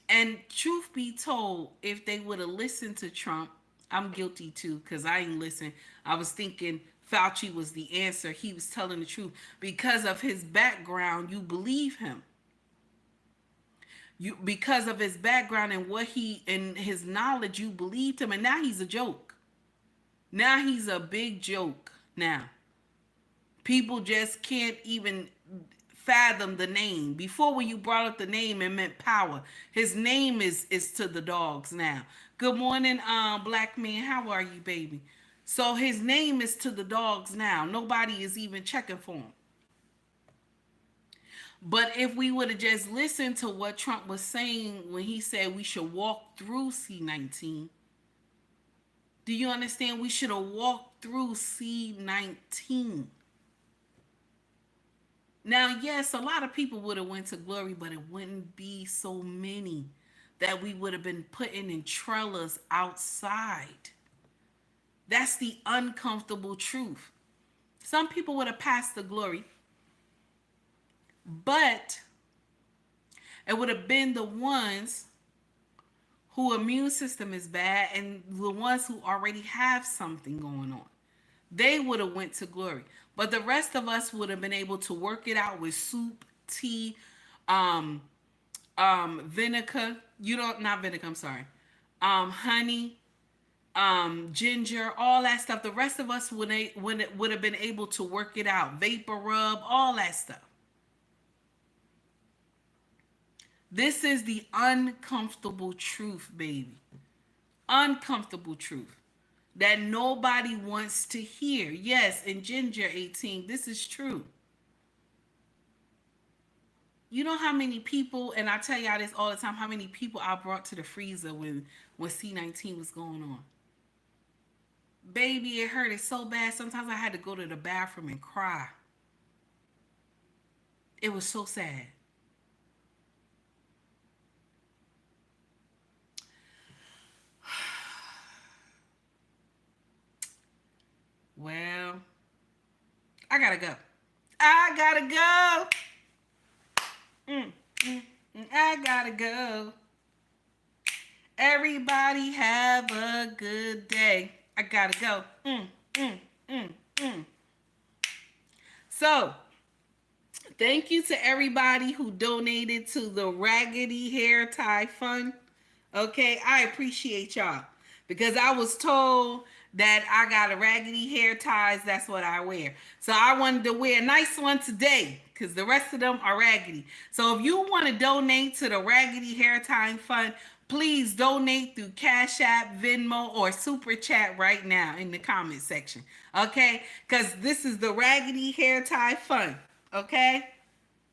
And truth be told, if they would have listened to Trump, I'm guilty too, because I ain't listen. I was thinking Fauci was the answer. He was telling the truth. Because of his background, you believe him. Because of his background and his knowledge, you believed him. And now he's a joke. Now he's a big joke now. People just can't even fathom the name. Before, when you brought up the name, it meant power. His name is to the dogs now. Good morning, black man. How are you, baby? So his name is to the dogs now. Nobody is even checking for him. But if we would have just listened to what Trump was saying when he said we should walk through C-19, do you understand? We should have walked through C-19. Now, yes, a lot of people would have went to glory, but it wouldn't be so many that we would have been putting in trailers outside. That's the uncomfortable truth. Some people would have passed the glory, but it would have been the ones whose immune system is bad and the ones who already have something going on. They would have went to glory. But the rest of us would have been able to work it out with soup, tea, vinegar. Not vinegar, I'm sorry. Honey, ginger, all that stuff. The rest of us would have been able to work it out. Vapor rub, all that stuff. This is the uncomfortable truth, baby. Uncomfortable truth that nobody wants to hear. Yes, and Ginger 18, this is true. You know how many people, and I tell y'all this all the time, how many people I brought to the freezer when C-19 was going on. Baby, it hurt it so bad. Sometimes I had to go to the bathroom and cry. It was so sad. Well, I gotta go. I gotta go. Everybody have a good day. I gotta go. So, thank you to everybody who donated to the Raggedy Hair Tie Fund. Okay, I appreciate y'all. Because I was told that I got a raggedy hair ties, that's what I wear. So I wanted to wear a nice one today because the rest of them are raggedy. So if you want to donate to the Raggedy Hair Tie Fund, please donate through Cash App, Venmo, or Super Chat right now in the comment section. Okay? Because this is the Raggedy Hair Tie Fund. Okay?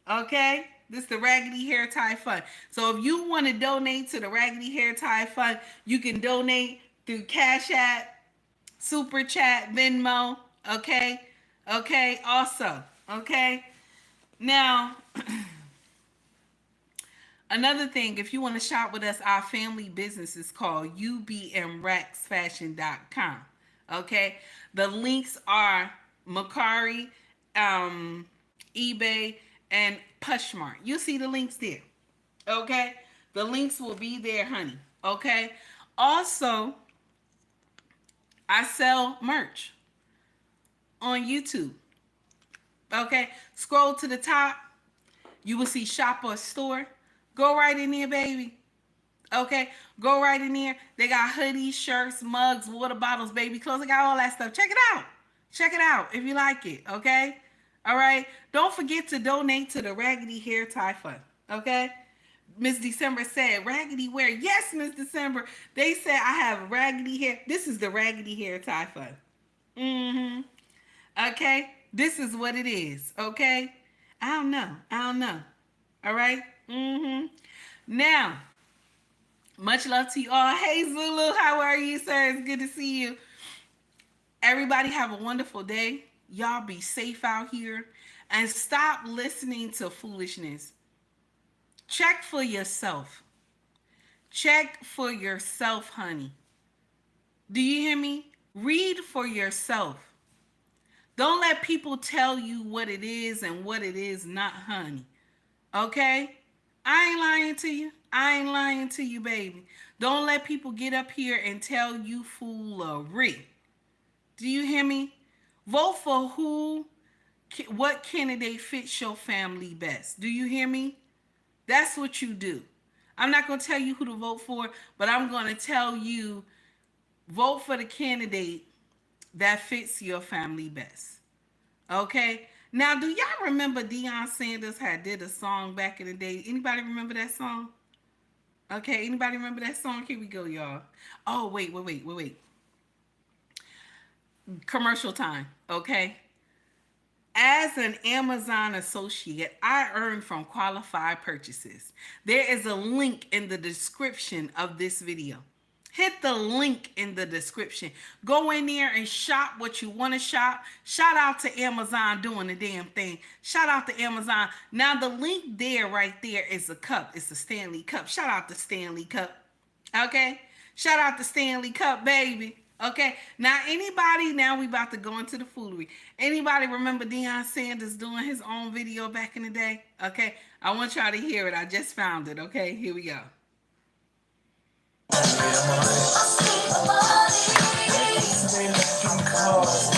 Okay? This is the Raggedy Hair Tie Fund. So if you want to donate to the Raggedy Hair Tie Fund, you can donate through Cash App, Super Chat, Venmo. Okay. Okay. Also. Okay. Now, another thing, if you want to shop with us, our family business is called ubmrexfashion.com. Okay. The links are Mercari, eBay, and POSHMARK. You'll see the links there. Okay. The links will be there, honey. Okay. Also, I sell merch on YouTube. Okay. Scroll to the top. You will see shop or store. Go right in there, baby. Okay, go right in there. They got hoodies, shirts, mugs, water bottles, baby clothes. They got all that stuff. Check it out. Check it out if you like it. Okay. All right. Don't forget to donate to the Raggedy Hair Tie Fund. Okay. Miss December said, raggedy wear. Yes, Miss December. They said I have raggedy hair. This is the Raggedy Hair Tie Fund. Okay. This is what it is. Okay. I don't know. All right. Now, much love to you all. Hey, Zulu, how are you, sir? It's good to see you. Everybody have a wonderful day. Y'all be safe out here and stop listening to foolishness. Check for yourself. Check for yourself, honey. Do you hear me? Read for yourself. Don't let people tell you what it is and what it is not, honey. Okay? I ain't lying to you. I ain't lying to you, baby. Don't let people get up here and tell you foolery. Do you hear me? Vote for what candidate fits your family best. Do you hear me? That's what you do. I'm not going to tell you who to vote for, but I'm going to tell you, vote for the candidate that fits your family best. Okay? Now, do y'all remember Deion Sanders did a song back in the day? Anybody remember that song? Okay, anybody remember that song? Here we go, y'all. Oh, wait. Commercial time, okay? As an Amazon associate, I earn from qualified purchases. There is a link in the description of this video. Hit the link in the description. Go in there and shop what you want to shop. Shout out to Amazon doing the damn thing. Shout out to Amazon. Now the link there, right there, is a cup. It's a Stanley Cup. Shout out to Stanley Cup. Okay? Shout out to Stanley Cup, baby. Okay? Now we about to go into the foolery. Anybody remember Deion Sanders doing his own video back in the day? Okay? I want y'all to hear it. I just found it. Okay? Here we go. I see the body.